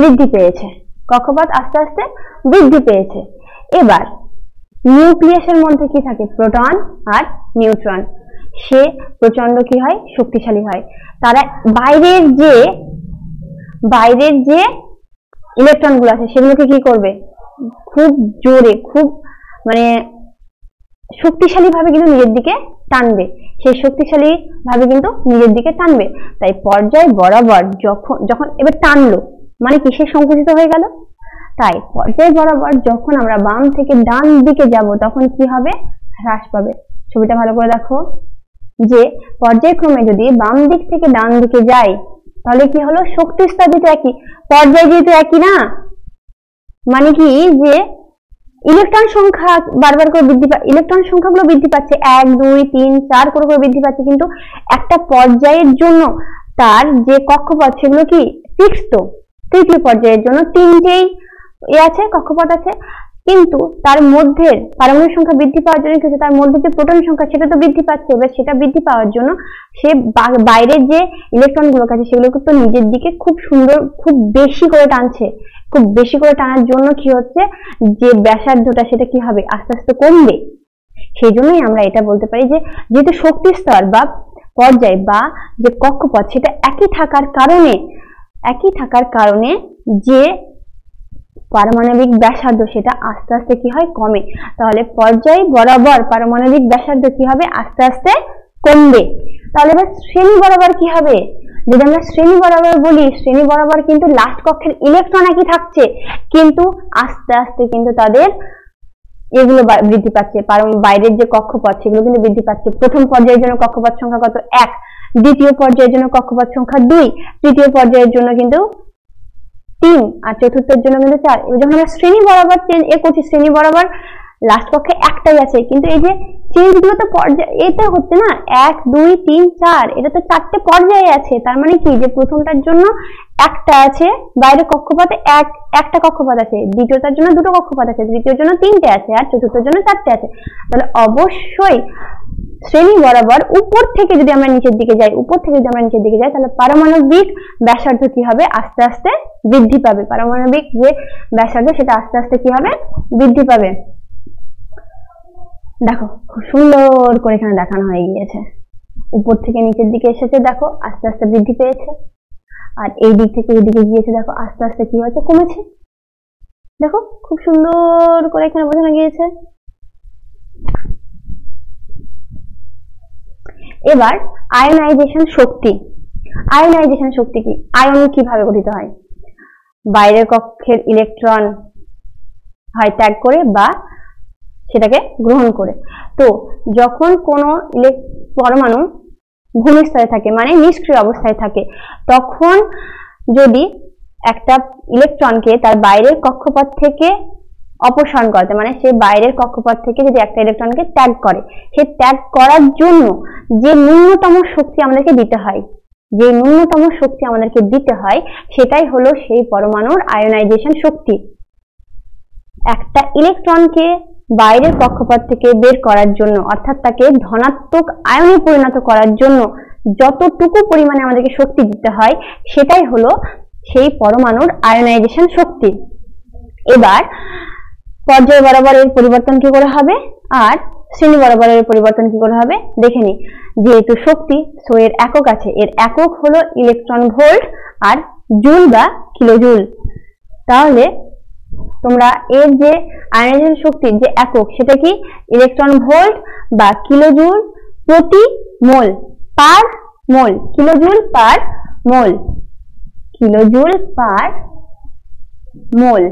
বৃদ্ধি পেয়েছে। এবার নিউক্লিয়াসের মধ্যে কি থাকে? প্রোটন আর নিউট্রন। সে প্রচন্ড কি হয়? শক্তিশালী হয়। তারা বাইরের যে ইলেকট্রন গুলো আছে, সেগুলোকে কি করবে? খুব জোরে, খুব মানে শক্তিশালী ভাবে কিন্তু নিজের দিকে টানবে। তাই পর্যায় বরাবর যখন এবার টানলো, মানে কিসে সংকুচিত হয়ে গেল? তাই পর্যায় বরাবর যখন আমরা বাম থেকে ডান দিকে যাব, তখন কি হবে? হ্রাস পাবে। ছবিটা ভালো করে দেখো, যে পর্যায়ক্রমে যদি বাম দিক থেকে ডান দিকে যাই, তাহলে কি হলো? শক্তি স্তর যেহেতু একই, পর্যায় যেহেতু একই না, মানে কি যে ইলেকট্রন সংখ্যা বারবার করে ইলেকট্রন সংখ্যাগুলো বৃদ্ধি পাচ্ছে, 1 2 3 4 করে বৃদ্ধি পাচ্ছে, কিন্তু একটা পর্যায়ের জন্য তার যে কক্ষপথ, সেগুলো কি ফিক্সড। তৃতীয় পর্যায়ের জন্য তিনটেই কক্ষপথ আছে, কিন্তু তার মধ্যে পারমাণবিক সংখ্যা বৃদ্ধি পাওয়ার জন্য কিছু, তার মধ্যে যে প্রোটন সংখ্যা, সেটা তো বৃদ্ধি পাচ্ছে। এবার সেটা বৃদ্ধি পাওয়ার জন্য সে বাইরের যে ইলেকট্রন গুলো আছে, সেগুলোকে তো নিজের দিকে খুব বেশি করে টানছে। খুব বেশি করে টানার জন্য কি হচ্ছে? যে ব্যাসার্ধটা, সেটা কি হবে? আস্তে আস্তে কমবে। সেই জন্যই আমরা এটা বলতে পারি যে যেহেতু শক্তি স্তর বা পর্যায় বা যে কক্ষপথ, সেটা একই থাকার কারণে যে পারমাণবিক ব্যাসার্ধ, সেটা আস্তে আস্তে কি হয়? কমে। তাহলে পর্যায় বরাবর পারমাণবিক ব্যাসার্ধ কি হবে? আস্তে আস্তে কমবে। তাহলে এবার শ্রেণী বরাবর কি হবে? যদি আমরা শ্রেণী বরাবর বলি, শ্রেণী বরাবর কিন্তু লাস্ট কক্ষের ইলেকট্রন একই থাকছে, কিন্তু আস্তে আস্তে কিন্তু তাদের এগুলো বৃদ্ধি পাচ্ছে। বাইরের যে কক্ষপথ, সেগুলো কিন্তু বৃদ্ধি পাচ্ছে। প্রথম পর্যায়ের জন্য কক্ষপথ সংখ্যা কত? 1। দ্বিতীয় পর্যায়ের জন্য কক্ষপথ সংখ্যা 2। তৃতীয় পর্যায়ের জন্য কিন্তু 3, আর চতুর্থের জন্য কিন্তু 4। যখন আমরা শ্রেণী বরাবর করছি, শ্রেণী বরাবর লাস্ট কক্ষে একটাই আছে, কিন্তু এই যে চেঞ্জ গুলো তো পর্যায়, এটা হচ্ছে না 1 2 3 4, এটা তো 4টে পর্যায়ে আছে। তার মানে কি যে প্রথমটার জন্য একটা আছে, বাইরে কক্ষপথে একটা কক্ষপথ আছে, দ্বিতীয়টার জন্য 2টো কক্ষপথ আছে, তৃতীয়র জন্য 3টে আছে, আর চতুর্থের জন্য 4টে আছে। তাহলে অবশ্যই শ্রেণী বরাবর উপর থেকে যদি আমরা নিচের দিকে যাই, তাহলে পারমাণবিক ব্যাসার্ধ কি হবে? আস্তে আস্তে বৃদ্ধি পাবে। পারমাণবিক যে ব্যাসার্ধ, সেটা আস্তে আস্তে কি হবে? বৃদ্ধি পাবে। দেখো খুব সুন্দর করে এখানে দেখানো হয়ে গিয়েছে। উপর থেকে নিচের দিকে এসেছে, দেখো আস্তে আস্তে বৃদ্ধি পেয়েছে, আর এই দিক থেকে এই দিকে গিয়েছে, দেখো আস্তে আস্তে কি হয়েছে? কমেছে। দেখো খুব সুন্দর করে এখানে বোঝানো গিয়েছে। এবার আয়নাইজেশন শক্তি। কি? আয়ন কিভাবে গঠিত হয়? বাইরের কক্ষের ইলেকট্রন হয় ত্যাগ করে বা সেটাকে গ্রহণ করে। তো যখন কোনো পরমাণু ভূমিস্তরে থাকে, মানে নিষ্ক্রিয় অবস্থায় থাকে, তখন যদি একটা ইলেকট্রনকে তার বাইরের কক্ষপথ থেকে অপসারণ করতে, মানে সে বাইরের কক্ষপথ থেকে যদি একটা ইলেকট্রনকে ত্যাগ করে, সে ত্যাগ করার জন্য যে ন্যূনতম শক্তি আমাদেরকে দিতে হয়, যে ন্যূনতম শক্তি আমাদেরকে দিতে হয় সেটাই হলো সেই পরমাণুর আয়নাইজেশন শক্তি। একটা ইলেকট্রনকে বাইরের কক্ষপথ থেকে বের করার জন্য, অর্থাৎ তাকে ধনাত্মক আয়নে পরিণত করার জন্য যতটুকু পরিমাণে আমাদেরকে শক্তি দিতে হয় সেটাই হলো সেই পরমাণুর আয়নাইজেশন শক্তি। এবার পর্যায় বরাবর এর পরিবর্তন কি করে হবে আর শ্রেণী বরাবর এর পরিবর্তন কি করে হবে দেখে নি। যেহেতু শক্তি, সো এর একক আছে, এর একক হলো ইলেকট্রন ভোল্ট আর জুল বা কিলোজুল। তাহলে তোমরা এর যে আয়নাইজেশন শক্তির যে একক সেটা কি ইলেকট্রন ভোল্ট বা কিলোজুল প্রতি মোল, পার মোল, কিলোজুল পার মোল, কিলোজুল পার মোল।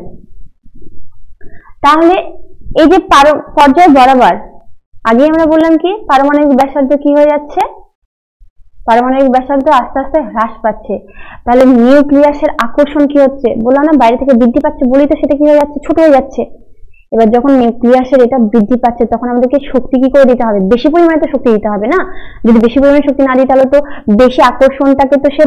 তাহলে এই যে পর্যায় বরাবর আগে আমরা বললাম কি পারমাণবিক ব্যাসার্ধ কি হয়ে যাচ্ছে, পারমাণবিক ব্যাসার্ধ আস্তে আস্তে হ্রাস পাচ্ছে। তাহলে নিউক্লিয়াসের আকর্ষণ কি হচ্ছে, বললাম না বাইরে থেকে বৃদ্ধি পাচ্ছে বলেই তো সেটা কি হয়ে যাচ্ছে, ছোট হয়ে যাচ্ছে। এবার যখন নিউক্লিয়াসের এটা বৃদ্ধি পাচ্ছে তখন আমাদেরকে শক্তি কি করে দিতে হবে, বেশি পরিমাণে তো শক্তি দিতে হবে না। যদি বেশি পরিমাণে শক্তি না দিই তাহলে তো বেশি আকর্ষণটাকে তো সে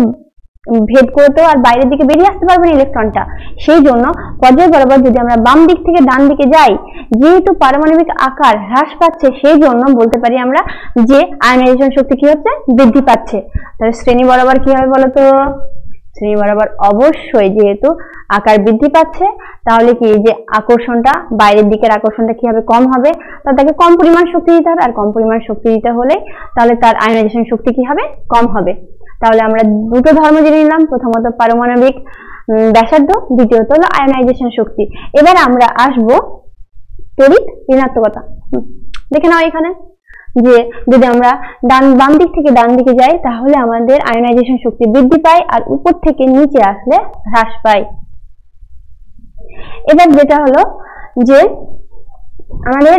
ভেদ করে তো আর বাইরের দিকে বেরিয়ে আসতে পারবে না ইলেকট্রনটা। সেই জন্য পর্যায় বরাবর যদি আমরা বাম দিক থেকে ডান দিকে যাই, যেহেতু পারমাণবিক আকার হ্রাস পাচ্ছে সেই জন্য বলতে পারি আমরা যে আয়নাইজেশন শক্তি কি হচ্ছে, বৃদ্ধি পাচ্ছে। তাহলে শ্রেণী বরাবর কি হবে বলতো, শ্রেণী বরাবর অবশ্যই যেহেতু আকার বৃদ্ধি পাচ্ছে তাহলে কি যে আকর্ষণটা বাইরের দিকের আকর্ষণটা কি হবে, কম হবে। তাহলে তাকে কম পরিমাণ শক্তি দিতে হবে, আর কম পরিমাণ শক্তি দিতে হলে তাহলে তার আয়নাইজেশন শক্তি কি হবে, কম হবে। তাহলে আমরা দুটো ধর্ম জেনে নিলাম, প্রথমত পারমাণবিক ব্যাসার্ধ, দ্বিতীয়ত হলো আয়নাইজেশন শক্তি। এবার আমরা আসবো তড়িৎ ঋণাত্মকতা। দেখে নাও এখানে যে যদি আমরা বাম দিক থেকে ডান দিকে যাই তাহলে আমাদের আয়নাইজেশন শক্তি বৃদ্ধি পায় আর উপর থেকে নিচে আসলে হ্রাস পায়। এবার যেটা হলো যে আমাদের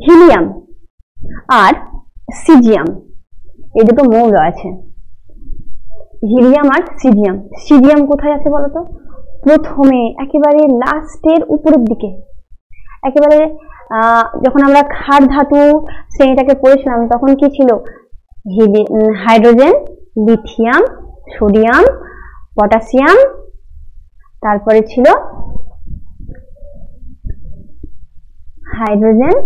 হিলিয়াম আর সিজিয়াম এই দুটো মৌল আছে, হিলিয়াম আর সিজিয়াম। সিজিয়াম কোথায় আছে বলতো, প্রথমে একেবারে লাস্টের উপরের দিকে, একেবারে যখন আমরা ক্ষার ধাতু শ্রেণীটাকে পড়েছিলাম তখন কি ছিল, হাইড্রোজেন, লিথিয়াম, সোডিয়াম, পটাশিয়াম, তারপরে ছিল hydrogen,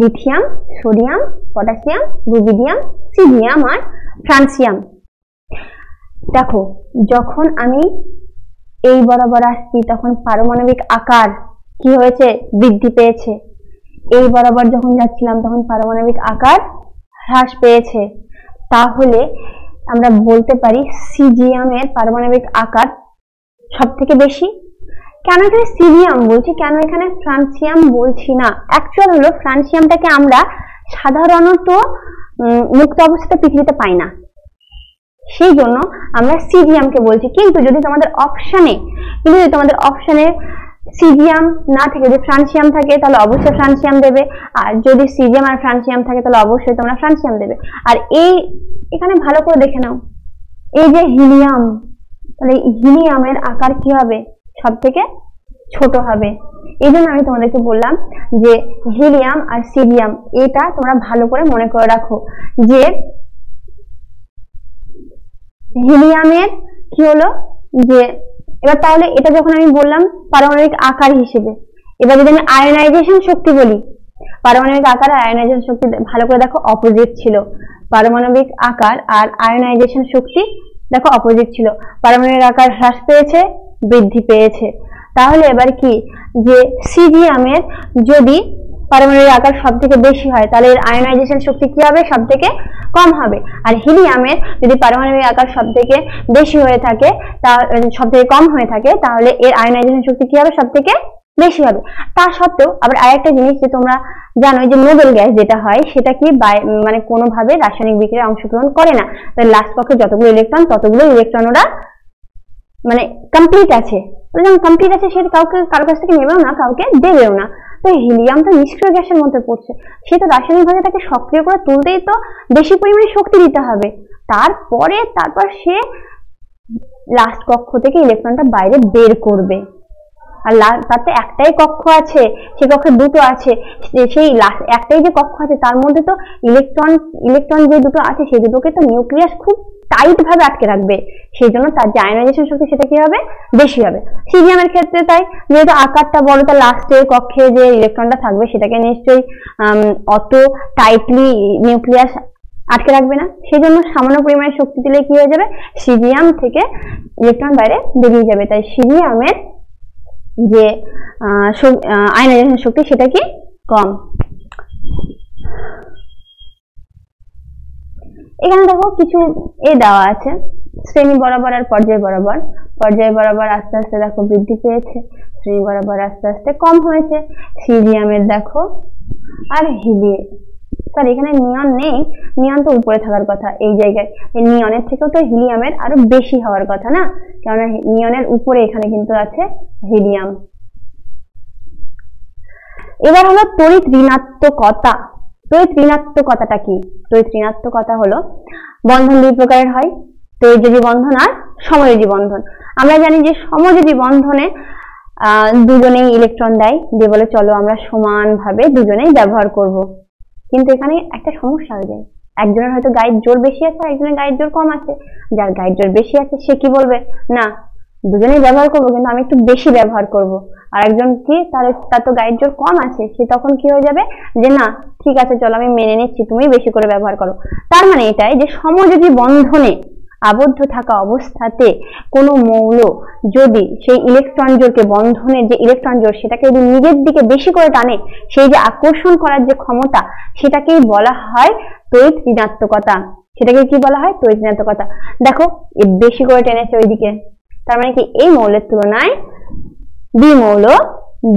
lithium, sodium, potassium, rubidium, caesium আর ফ্রান্সিয়াম। দেখো যখন আমি এই বরাবর আসছি তখন পারমাণবিক আকার কি হয়েছে, বৃদ্ধি পেয়েছে। এই বরাবর যখন যাচ্ছিলাম তখন পারমাণবিক আকার হ্রাস পেয়েছে। তাহলে আমরা বলতে পারি সিজিয়ামের পারমাণবিক আকার সব থেকে বেশি। কেন এখানে সিজিয়াম বলছি, কেন এখানে ফ্রান্সিয়াম বলছি না, অ্যাকচুয়াল হলো ফ্রান্সিয়ামটাকে আমরা সাধারণত মুক্ত অবস্থাতে পৃথিবীতে পাই না, সেই জন্য আমরা সিজিয়ামকে বলছি। কিন্তু যদি তোমাদের অপশনে সিজিয়াম না থাকে, যদি ফ্রান্সিয়াম থাকে তাহলে অবশ্যই ফ্রান্সিয়াম দেবে, আর যদি সিজিয়াম আর ফ্রান্সিয়াম থাকে তাহলে অবশ্যই তোমরা ফ্রান্সিয়াম দেবে। আর এই এখানে ভালো করে দেখে নাও, এই যে হিলিয়াম, তাহলে হিলিয়ামের আকার কি হবে, সব থেকে ছোট হবে। এই জন্য আমি তোমাদেরকে বললাম যে হিলিয়াম আর সিজিয়াম এটা তোমরা ভালো করে মনে করে রাখো যে হিলিয়ামের কি হলো যে, এবার তাহলে এটা যখন আমি বললাম পারমাণবিক আকার হিসেবে, এবার যদি আমি আয়নাইজেশন শক্তি বলি, পারমাণবিক আকার আর আয়নাইজেশন শক্তি ভালো করে দেখো অপোজিট ছিল। পারমাণবিক আকার আর আয়নাইজেশন শক্তি দেখো অপোজিট ছিল, পারমাণবিক আকার হ্রাস পেয়েছে, বৃদ্ধি পেয়েছে। তাহলে এবার কি যে সিজিয়ামের যদি পারমাণবিক আকার সব থেকে বেশি হয় তাহলে এর আয়নাইজেশন শক্তি কি হবে, সব থেকে কম হবে। আর হিলিয়ামের যদি পারমাণবিক আকার সব থেকে বেশি হয়ে থাকে, সব থেকে কম হয়ে থাকে, তাহলে এর আয়নাইজেশন শক্তি কি হবে, সব থেকে বেশি হবে। তা সত্ত্বেও আবার আরেকটা জিনিস যে তোমরা জানো যে নোবেল গ্যাস যেটা হয় সেটা কি মানে কোনোভাবে রাসায়নিক বিক্রিয়ায় অংশগ্রহণ করে না। তাই লাস্ট পক্ষে যতগুলো ইলেকট্রন ততগুলো ইলেকট্রন ওরা মানে কমপ্লিট আছে, কমপ্লিট আছে, সেটা কারো কাছ থেকে নেবেও না, কাউকে দেবেও না। তো হিলিয়াম তো নিষ্ক্রিয় গ্যাসের মধ্যে পড়ছে, সে তো রাসায়নিকভাবে তাকে সক্রিয় করে তুলতেই তো বেশি পরিমাণে শক্তি দিতে হবে। তারপর সে লাস্ট কক্ষ থেকে ইলেকট্রনটা বাইরে বের করবে। আর তাতে একটাই কক্ষ আছে, সেই কক্ষে দুটো আছে, সেই একটাই যে কক্ষ আছে তার মধ্যে তো ইলেকট্রন যে দুটো আছে সেই দুটোকে তো নিউক্লিয়াস খুব টাইট ভাবে আটকে রাখবে, সেই জন্য তার যে আয়নাইজেশন শক্তি সেটা কি হবে, বেশি হবে। সিজিএম এর ক্ষেত্রে তাই, যেহেতু আকারটা বড়, তার লাস্টের কক্ষে যে ইলেকট্রনটা থাকবে সেটাকে নিশ্চয়ই অত টাইটলি নিউক্লিয়াস আটকে রাখবে না, সেই জন্য সামান্য পরিমাণে শক্তি দিলে কি হয়ে যাবে, সিজিএম থেকে ইলেকট্রন বাইরে বেরিয়ে যাবে। তাই সিজিএমের যে আয়নাইজেশন শক্তি সেটা কি কম। এখানে দেখো কিছু দেওয়া আছে, শ্রেণী বরাবর আর পর্যায় বরাবর। পর্যায় বরাবর আস্তে আস্তে দেখো বৃদ্ধি পেয়েছে, শ্রেণী বরাবর আস্তে আস্তে কম হয়েছে। সিজিএমের দেখো আর সরি এখানে নিয়ন নেই, নিয়ন তো উপরে থাকার কথা, এই জায়গায় নিয়নের থেকেও তো হিলিয়ামের আরো বেশি হওয়ার কথা না, কেননা নিয়নের উপরে এখানে কিন্তু আছে হিলিয়াম। এবার হলো তড়িৎ ঋণাত্মকতা। তড়িৎ ঋণাত্মকতাটা কি? তড়িৎ ঋণাত্মকতা হলো বন্ধন দুই প্রকারের হয়, তড়িৎযোজী বন্ধন আর সমযোজী বন্ধন। আমরা জানি যে সমযোজী বন্ধনে দুজনেই ইলেকট্রন দেয়, দিয়ে বলে চলো আমরা সমানভাবে দুজনেই ব্যবহার করব। কিন্তু এখানে একটা সমস্যা হয়ে যায়, একজনের হয়তো গায়ের জোর বেশি আছে, একজনের গায়ের জোর কম আছে। যার গায়ের জোর বেশি আছে সে কি বলবে, না দুজনেই ব্যবহার করবো কিন্তু আমি একটু বেশি ব্যবহার করব। আর একজন কি, তার তো গায়ের জোর কম আছে, সে তখন কি হয়ে যাবে যে না ঠিক আছে চলো আমি মেনে নিচ্ছি তুমি বেশি করে ব্যবহার করো। তার মানে এটাই যে সমযোজী বন্ধনে আবদ্ধ থাকা অবস্থাতে কোনো মৌল যদি সেই ইলেকট্রন জোরকে, বন্ধনের যে ইলেকট্রন জোর সেটাকে যদি নিজের দিকে বেশি করে টানে, সেই যে আকর্ষণ করার যে ক্ষমতা সেটাকেই বলা হয় তড়িৎ ঋণাত্মকতা। সেটাকে কি বলা হয়, তড়িৎ ঋণাত্মকতা। দেখো বেশি করে টেনেছে ওইদিকে, তার মানে কি এই মৌলের তুলনায় বি মৌল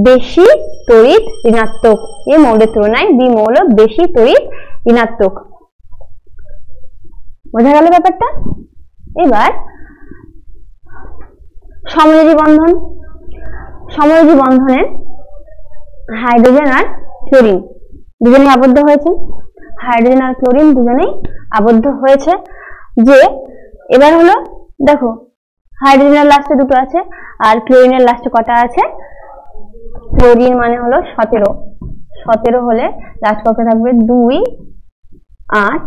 বেশি তড়িৎ ঋণাত্মক, এই মৌলের তুলনায় বি মৌল বেশি তড়িৎ ঋণাত্মক। বোঝা গেল ব্যাপারটা? এবার সমযোজী বন্ধন। সমযোজী বন্ধনে হাইড্রোজেন আর ক্লোরিন দুজনেই আবদ্ধ হয়েছে, হাইড্রোজেন আর ক্লোরিন দুজনেই আবদ্ধ হয়েছে। যে এবার হলো দেখো হাইড্রোজেনের লাস্টে দুটো আছে আর ক্লোরিনের লাস্টে কটা আছে, ক্লোরিন মানে হলো 17, 17 হলে লাস্ট কত থাকবে 2, 8,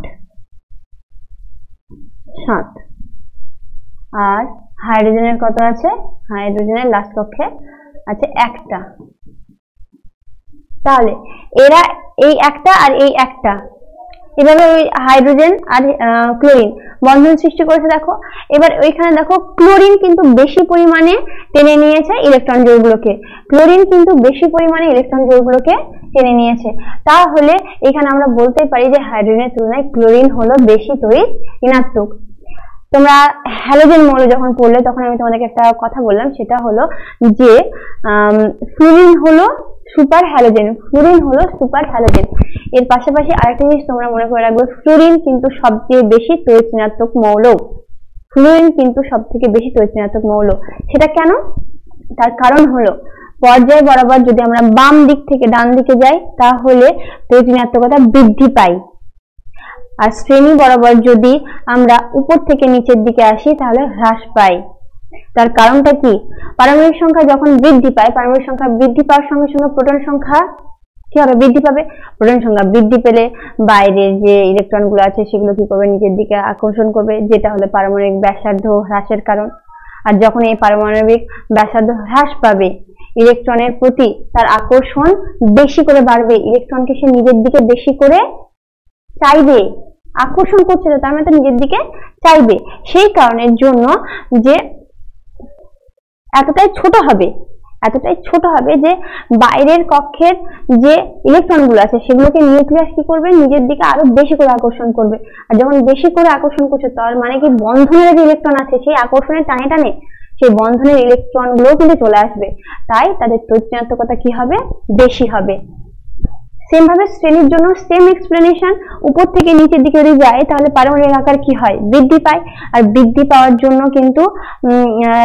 7। আর হাইড্রোজেনের কত আছে, হাইড্রোজেনের লাস্ট কক্ষে আছে একটা। তাহলে এরা এই একটা আর এই একটা, এভাবে ওই হাইড্রোজেন আর ক্লোরিন বন্ধন সৃষ্টি করেছে। দেখো এবার ওইখানে দেখো ক্লোরিন কিন্তু বেশি পরিমাণে টেনে নিয়েছে ইলেকট্রন জোড়গুলোকে, ক্লোরিন কিন্তু বেশি পরিমাণে ইলেকট্রন জোড়গুলোকে টেনে নিয়েছে। তাহলে এখানে আমরা বলতে পারি যে হাইড্রোজেনের তুলনায় ক্লোরিন হলো বেশি তড়িৎ ঋণাত্মক। তোমরা হ্যালোজেন মৌল যখন পড়লে তখন আমি তোমাদেরকে একটা কথা বললাম, সেটা হলো যে ফ্লুরিন হলো সুপার হ্যালোজেন, ফ্লুরিন হলো সুপার হ্যালোজেন। এর পাশাপাশি আরেকটা জিনিস তোমরা মনে করে রাখবে, ফ্লুরিন কিন্তু সবচেয়ে বেশি তড়িৎ ঋণাত্মক মৌল, ফ্লুরিন কিন্তু সবথেকে বেশি তড়িৎ ঋণাত্মক মৌল। সেটা কেন? তার কারণ হলো পর্যায় বরাবর যদি আমরা বাম দিক থেকে ডান দিকে যাই তাহলে তড়িৎ ঋণাত্মকতা বৃদ্ধি পায়, আর শ্রেণী বরাবর যদি আমরা উপর থেকে নিচের দিকে আসি তাহলে হ্রাস পায়। তার কারণটা কি? পারমাণবিক সংখ্যা যখন বৃদ্ধি পায়, পারমাণবিক সংখ্যা বৃদ্ধি পাওয়ার সঙ্গে সঙ্গে প্রোটন সংখ্যা কি হবে, বৃদ্ধি পাবে। প্রোটন সংখ্যা বৃদ্ধি পেলে বাইরের যে ইলেকট্রন গুলো আছে সেগুলো কি করবে, নিচের দিকে আকর্ষণ করবে, যেটা হলো পারমাণবিক ব্যাসার্ধ হ্রাসের কারণ। আর যখন এই পারমাণবিক ব্যাসার্ধ হ্রাস পাবে, ইলেকট্রনের প্রতি তার আকর্ষণ বেশি করে বাড়বে, ইলেকট্রনকে সে নিজের দিকে বেশি করে চাইবে, আকর্ষণ করছে তার মানে নিজের দিকে চাইবে। সেই কারণের জন্য যে এতটাই ছোট হবে যে বাইরের কক্ষের যে ইলেকট্রন গুলো আছে সেগুলোকে নিউক্লিয়াস কি করবে, নিজের দিকে আরো বেশি করে আকর্ষণ করবে। আর যখন বেশি করে আকর্ষণ করছে তার মানে কি বন্ধনের যে ইলেকট্রন আছে সেই আকর্ষণের টানে টানে সেই বন্ধনের ইলেকট্রন গুলো কিন্তু চলে আসবে, তাই তাদের তড়িৎ ঋণাত্মকতা কি হবে, বেশি হবে। সেম ভাবে শ্রেণীর জন্য সেম এক্সপ্লেনেশন, উপর থেকে নিচের দিকে যদি যায় তাহলে পারমাণবিক আকার কি হয়, বৃদ্ধি পায়। আর বৃদ্ধি পাওয়ার জন্য কিন্তু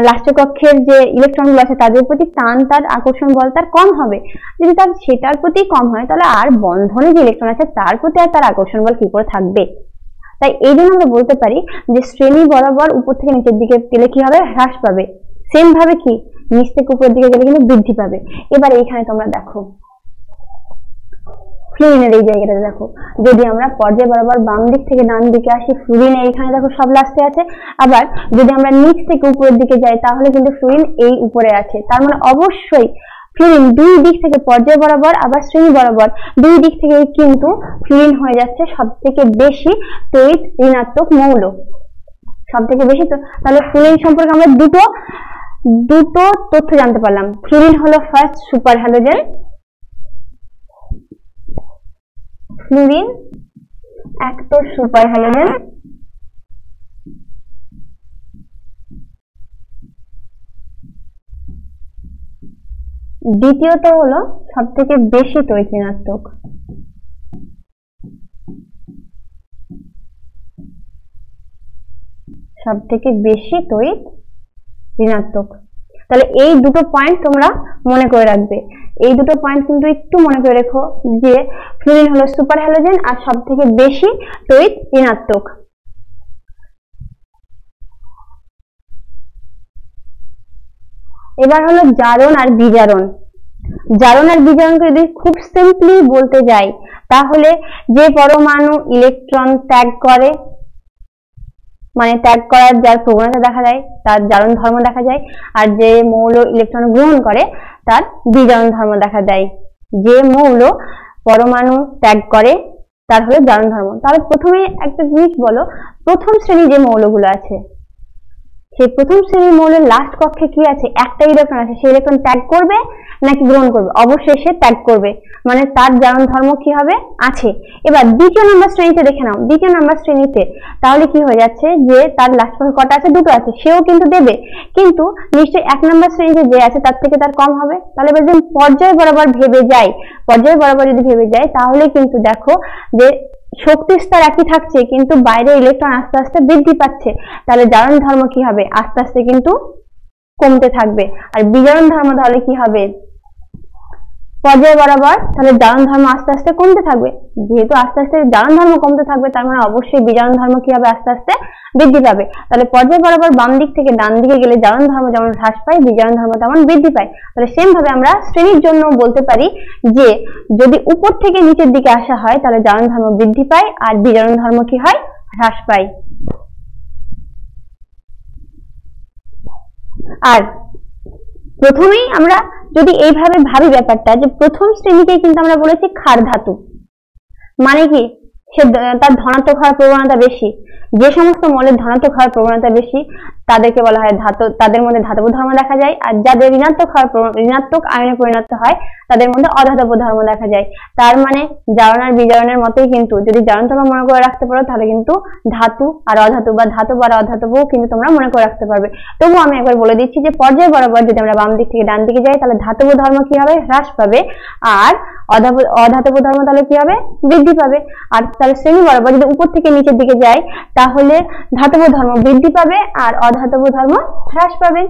লাস্টের কক্ষের যে ইলেকট্রন গুলো আছে তাদের প্রতি টান, তার আকর্ষণ বল তার কম হবে। যদি তার সেটার প্রতি কম হয় তাহলে আর বন্ধনে যে ইলেকট্রন আছে তার প্রতি আর তার আকর্ষণ বল কি করে থাকবে। তাই এই জন্য আমরা বলতে পারি যে শ্রেণী বরাবর উপর থেকে নিচের দিকে গেলে কি হবে, হ্রাস পাবে। সেম ভাবে কি নিচ থেকে উপরের দিকে গেলে কিন্তু বৃদ্ধি পাবে। এবার এইখানে তোমরা দেখো ফ্লুরিনের এই জায়গাটা দেখো, যদি আমরা পর্যায় বরাবর বাম দিক থেকে ডান দিকে আসি, ফ্লুরিন এইখানে দেখো সব লাস্টে আছে। আবার যদি আমরা নিচ থেকে উপরের দিকে যাই তাহলে কিন্তু ফ্লুরিন এই উপরে আছে। তার মানে অবশ্যই ফ্লুরিন দুই দিক থেকে, পর্যায় বরাবর আবার শ্রেণী বরাবর, দুই দিক থেকে কিন্তু ফ্লুরিন হয়ে যাচ্ছে সব থেকে বেশি তড়িৎ ঋণাত্মক মৌল, সব থেকে বেশি। তাহলে ফ্লুরিন সম্পর্কে আমরা দুটো তথ্য জানতে পারলাম। ফ্লুরিন হলো ফার্স্ট সুপার হ্যালোজেন, ফ্লুরিন এক তো সুপার হ্যালোজেন, দ্বিতীয়ত হলো সব থেকে বেশি তড়িৎ ঋণাত্মক। সব থেকে বেশি তড়িৎ ঋণাত্মক। তাহলে এই দুটো পয়েন্ট তোমরা মনে করে রাখবে। এই দুটো পয়েন্ট কিন্তু একটু মনে করে রেখো যে ফ্লুরিন হলো সুপার হ্যালোজেন আর সব থেকে বেশি তড়িৎ ঋণাত্মক। এবার হলো জারণ আর বিজারণ। জারণ আর বিজারণকে যদি খুব সিম্পলি বলতে যাই তাহলে যে পরমাণু ইলেকট্রন ত্যাগ করে, মানে ত্যাগ করার যার প্রবণতা দেখা যায় তার জারণ ধর্ম দেখা যায়, আর যে মৌল ইলেকট্রন গ্রহণ করে তার বিজারণ ধর্ম দেখা দেয়। যে মৌল পরমাণু ত্যাগ করে তার হলো জারণ ধর্ম। তাহলে প্রথমে একটা জিনিস বলো, প্রথম শ্রেণী যে মৌলগুলো আছে সেই প্রথম শ্রেণীর মৌলের লাস্ট কক্ষে কি আছে? একটা ইলেকট্রন আছে, সেই ইলেকট্রন ত্যাগ করবে নাকি গ্রহণ করবে? অবশ্যই সে ত্যাগ করবে, মানে তার জারণ ধর্ম কি হবে? আছে। এবার দ্বিতীয় নম্বর শ্রেণীতে দেখে নাও, দ্বিতীয় নম্বর শ্রেণীতে তাহলে কি হয়ে যাচ্ছে যে তার লাস্ট কক্ষে কটা আছে? দুটো আছে, সেও কিন্তু দেবে, কিন্তু নিশ্চয়ই এক নম্বর শ্রেণীতে যে আছে তার থেকে তার কম হবে। তাহলে এবার যদি পর্যায় বরাবর ভেবে যাই, পর্যায় বরাবর যদি ভেবে যাই তাহলে কিন্তু দেখো যে শক্তি স্তর একই থাকছে কিন্তু বাইরে ইলেকট্রন আস্তে আস্তে বৃদ্ধি পাচ্ছে। তাহলে জারণ ধর্ম কি হবে? আস্তে আস্তে কিন্তু কমতে থাকবে। আর বিজারণ ধর্ম তাহলে কি হবে? পর্যায় বরাবর তাহলে জারণ ধর্ম আস্তে আস্তে কমতে থাকবে। যেহেতু আস্তে আস্তে জারণ ধর্ম কমতে থাকবে তার মানে অবশ্যই বিজারণ ধর্ম কি হবে? আস্তে আস্তে বৃদ্ধি পাবে। তাহলে পর্যায় বরাবর বাম দিক থেকে ডান দিকে গেলে জারণ ধর্ম যেমন হ্রাস পায়, বিজারণ ধর্ম তেমন বৃদ্ধি পায়। তাহলে সেম ভাবে আমরা শ্রেণীর জন্য বলতে পারি যে যদি উপর থেকে নিচের দিকে আসা হয় তাহলে জারণ ধর্ম বৃদ্ধি পায় আর বিজারণ ধর্ম কি হয়? হ্রাস পায়। আর প্রথমেই আমরা যদি এইভাবে ভাবি ব্যাপারটা, যে প্রথম শ্রেণীকে কিন্তু আমরা বলেছি ক্ষার ধাতু, মানে কি সে তার ধনাত্মক হওয়ার প্রবণতা বেশি। যে সমস্ত মৌলের ধনাত্মক হওয়ার প্রবণতা বেশি তাদেরকে বলা হয় ধাতু, তাদের মধ্যে ধাতব ধর্ম দেখা যায়। আর যাদের ঋণাত্মক আয়নে পরিণত হয় তাদের মধ্যে অধাতব ধর্ম দেখা যায়। তার মানে জারণ আর বিজারণের মতোই কিন্তু যদি জারণ তোমরা মনে করে রাখতে পারো তাহলে কিন্তু ধাতু আর অধাতু বা ধাতব আর অধাতবও কিন্তু তোমরা মনে করে রাখতে পারবে। তবু আমি একবার বলে দিচ্ছি যে পর্যায় বরাবর যদি আমরা বাম দিক থেকে ডান দিকে যাই তাহলে ধাতব ধর্ম কি হবে? হ্রাস পাবে। আর অধাতব ধর্ম তাহলে কি হবে? বৃদ্ধি পাবে। আর তাহলে শ্রেণী বরাবর যদি উপর থেকে নিচের দিকে যাই তাহলে ধাতব ধর্ম বৃদ্ধি পাবে আর অধাতব ধর্ম হ্রাস পাবে।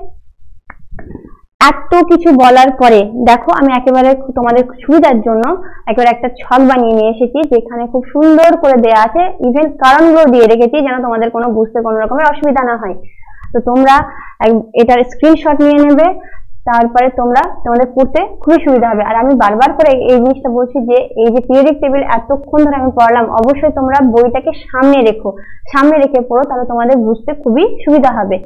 এত কিছু বলার পরে দেখো আমি একেবারে তোমাদের সুবিধার জন্য একেবারে একটা ছক বানিয়ে নিয়ে এসেছি যেখানে খুব সুন্দর করে দেয়া আছে, ইভেন কারণগুলো দিয়ে রেখেছি যেন তোমাদের কোনো বুঝতে কোনো রকমের অসুবিধা না হয়। তো তোমরা এটার স্ক্রিনশট নিয়ে নেবে, তারপরে তোমাদের পড়তে খুবই সুবিধা হবে। আর আমি বারবার করে এই জিনিসটা বলছি যে এই যে পিরিয়ডিক টেবিল এতক্ষণ ধরে আমি পড়ালাম, অবশ্যই তোমরা বইটাকে সামনে রেখে পড়ো, তাহলে তোমাদের বুঝতে খুবই সুবিধা হবে।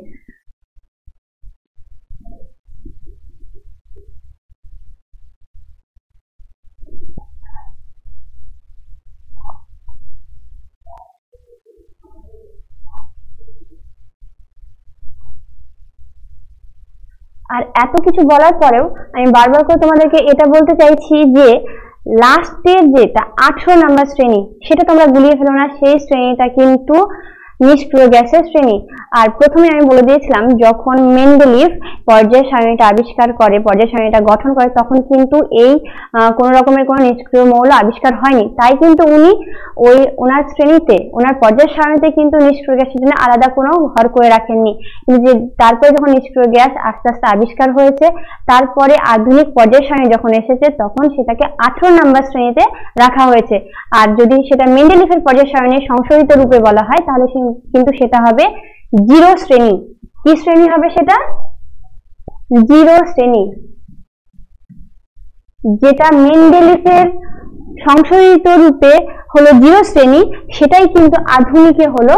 আর এত কিছু বলার পরেও আমি বারবার করে তোমাদেরকে এটা বলতে চাইছি যে লাস্টের যেটা 18 নাম্বার শ্রেণী সেটা তোমরা গুলিয়ে ফেলো না। সেই শ্রেণীটা কিন্তু নিষ্ক্রিয় গ্যাসের শ্রেণী। আর প্রথমে আমি বলে দিয়েছিলাম যখন মেন্ডেলিভ পর্যায় সারণীটা আবিষ্কার করে, পর্যায় সারণীটা গঠন করে, তখন কিন্তু এই কোন রকমের কোনো নিষ্ক্রিয় মৌল আবিষ্কার হয়নি। তাই কিন্তু উনি ওনার শ্রেণীতে, ওনার পর্যায় সারণীতে কিন্তু নিষ্ক্রিয় গ্যাসের জন্য আলাদা কোনো ঘর করে রাখেননি। কিন্তু যে তারপরে যখন নিষ্ক্রিয় গ্যাস আস্তে আস্তে আবিষ্কার হয়েছে, তারপরে আধুনিক পর্যায় সারণী যখন এসেছে তখন সেটাকে 18 নাম্বার শ্রেণীতে রাখা হয়েছে। আর যদি সেটা মেন্ডেলিভের পর্যায় সারণীর সংশোধিত রূপে বলা হয় তাহলে কিন্তু সেটা হবে 0 শ্রেণী। কি শ্রেণী হবে সেটা? জিরো শ্রেণী, যেটা মেন্ডেলিফের সংশোধিত রূপে হলো জিরো শ্রেণী, সেটাই কিন্তু আধুনিকে হলো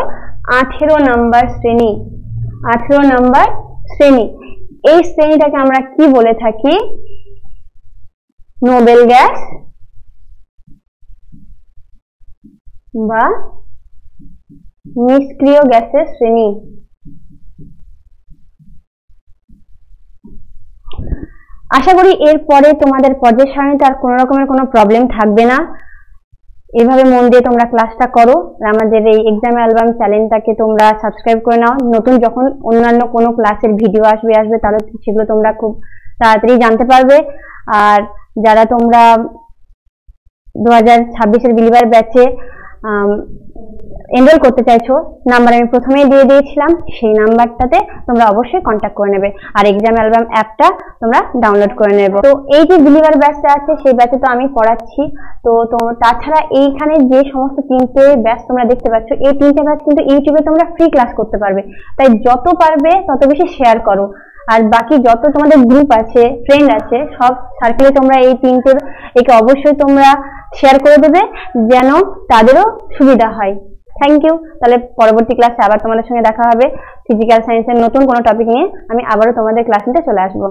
18 নম্বর শ্রেণী। 18 নম্বর শ্রেণী। এই শ্রেণীটাকে আমরা কি বলে থাকি? নোবেল গ্যাস বা নিষ্ক্রিয় গ্যাসের শ্রেণী। আশা করি এরপরে তোমাদের পর্যায় সারণীতে আর কোনো রকমের কোনো প্রবলেম থাকবে না। এভাবে মন দিয়ে তোমরা ক্লাসটা করো। আমাদের এই এক্সাম অ্যালবাম চ্যানেলটাকে তোমরা সাবস্ক্রাইব করে নাও। নতুন যখন অন্যান্য কোনো ক্লাসের ভিডিও আসবে তাহলে সেগুলো তোমরা খুব তাড়াতাড়ি জানতে পারবে। আর যারা তোমরা 2026-এর বিলিভার ব্যাচে এনরোল করতে চাইছো, নাম্বার আমি প্রথমেই দিয়ে দিয়েছিলাম, সেই নাম্বারটাতে তোমরা অবশ্যই কন্ট্যাক্ট করে নেবে। আর এক্সাম অ্যালবাম অ্যাপটা তোমরা ডাউনলোড করে নেবে। তো এই যে বিলিভার ব্যাচটা আছে সেই ব্যাচে তো আমি পড়াচ্ছি। তো তাছাড়া এইখানে যে সমস্ত 3টে ব্যাচ তোমরা দেখতে পাচ্ছ, এই 3টে ব্যাচ কিন্তু ইউটিউবে তোমরা ফ্রি ক্লাস করতে পারবে। তাই যত পারবে তত বেশি শেয়ার করো। আর বাকি যত তোমাদের গ্রুপ আছে, ফ্রেন্ড আছে, সব সার্কেলে তোমরা এই 3টের একে অবশ্যই তোমরা শেয়ার করে দেবে, যেন তাদেরও সুবিধা হয়। Thank you. তাহলে পরবর্তী ক্লাসে আবার তোমাদের সঙ্গে দেখা হবে। ফিজিক্যাল সায়েন্সের নতুন কোনো টপিক নিয়ে আমি আবারও তোমাদের ক্লাস নিতে চলে আসবো।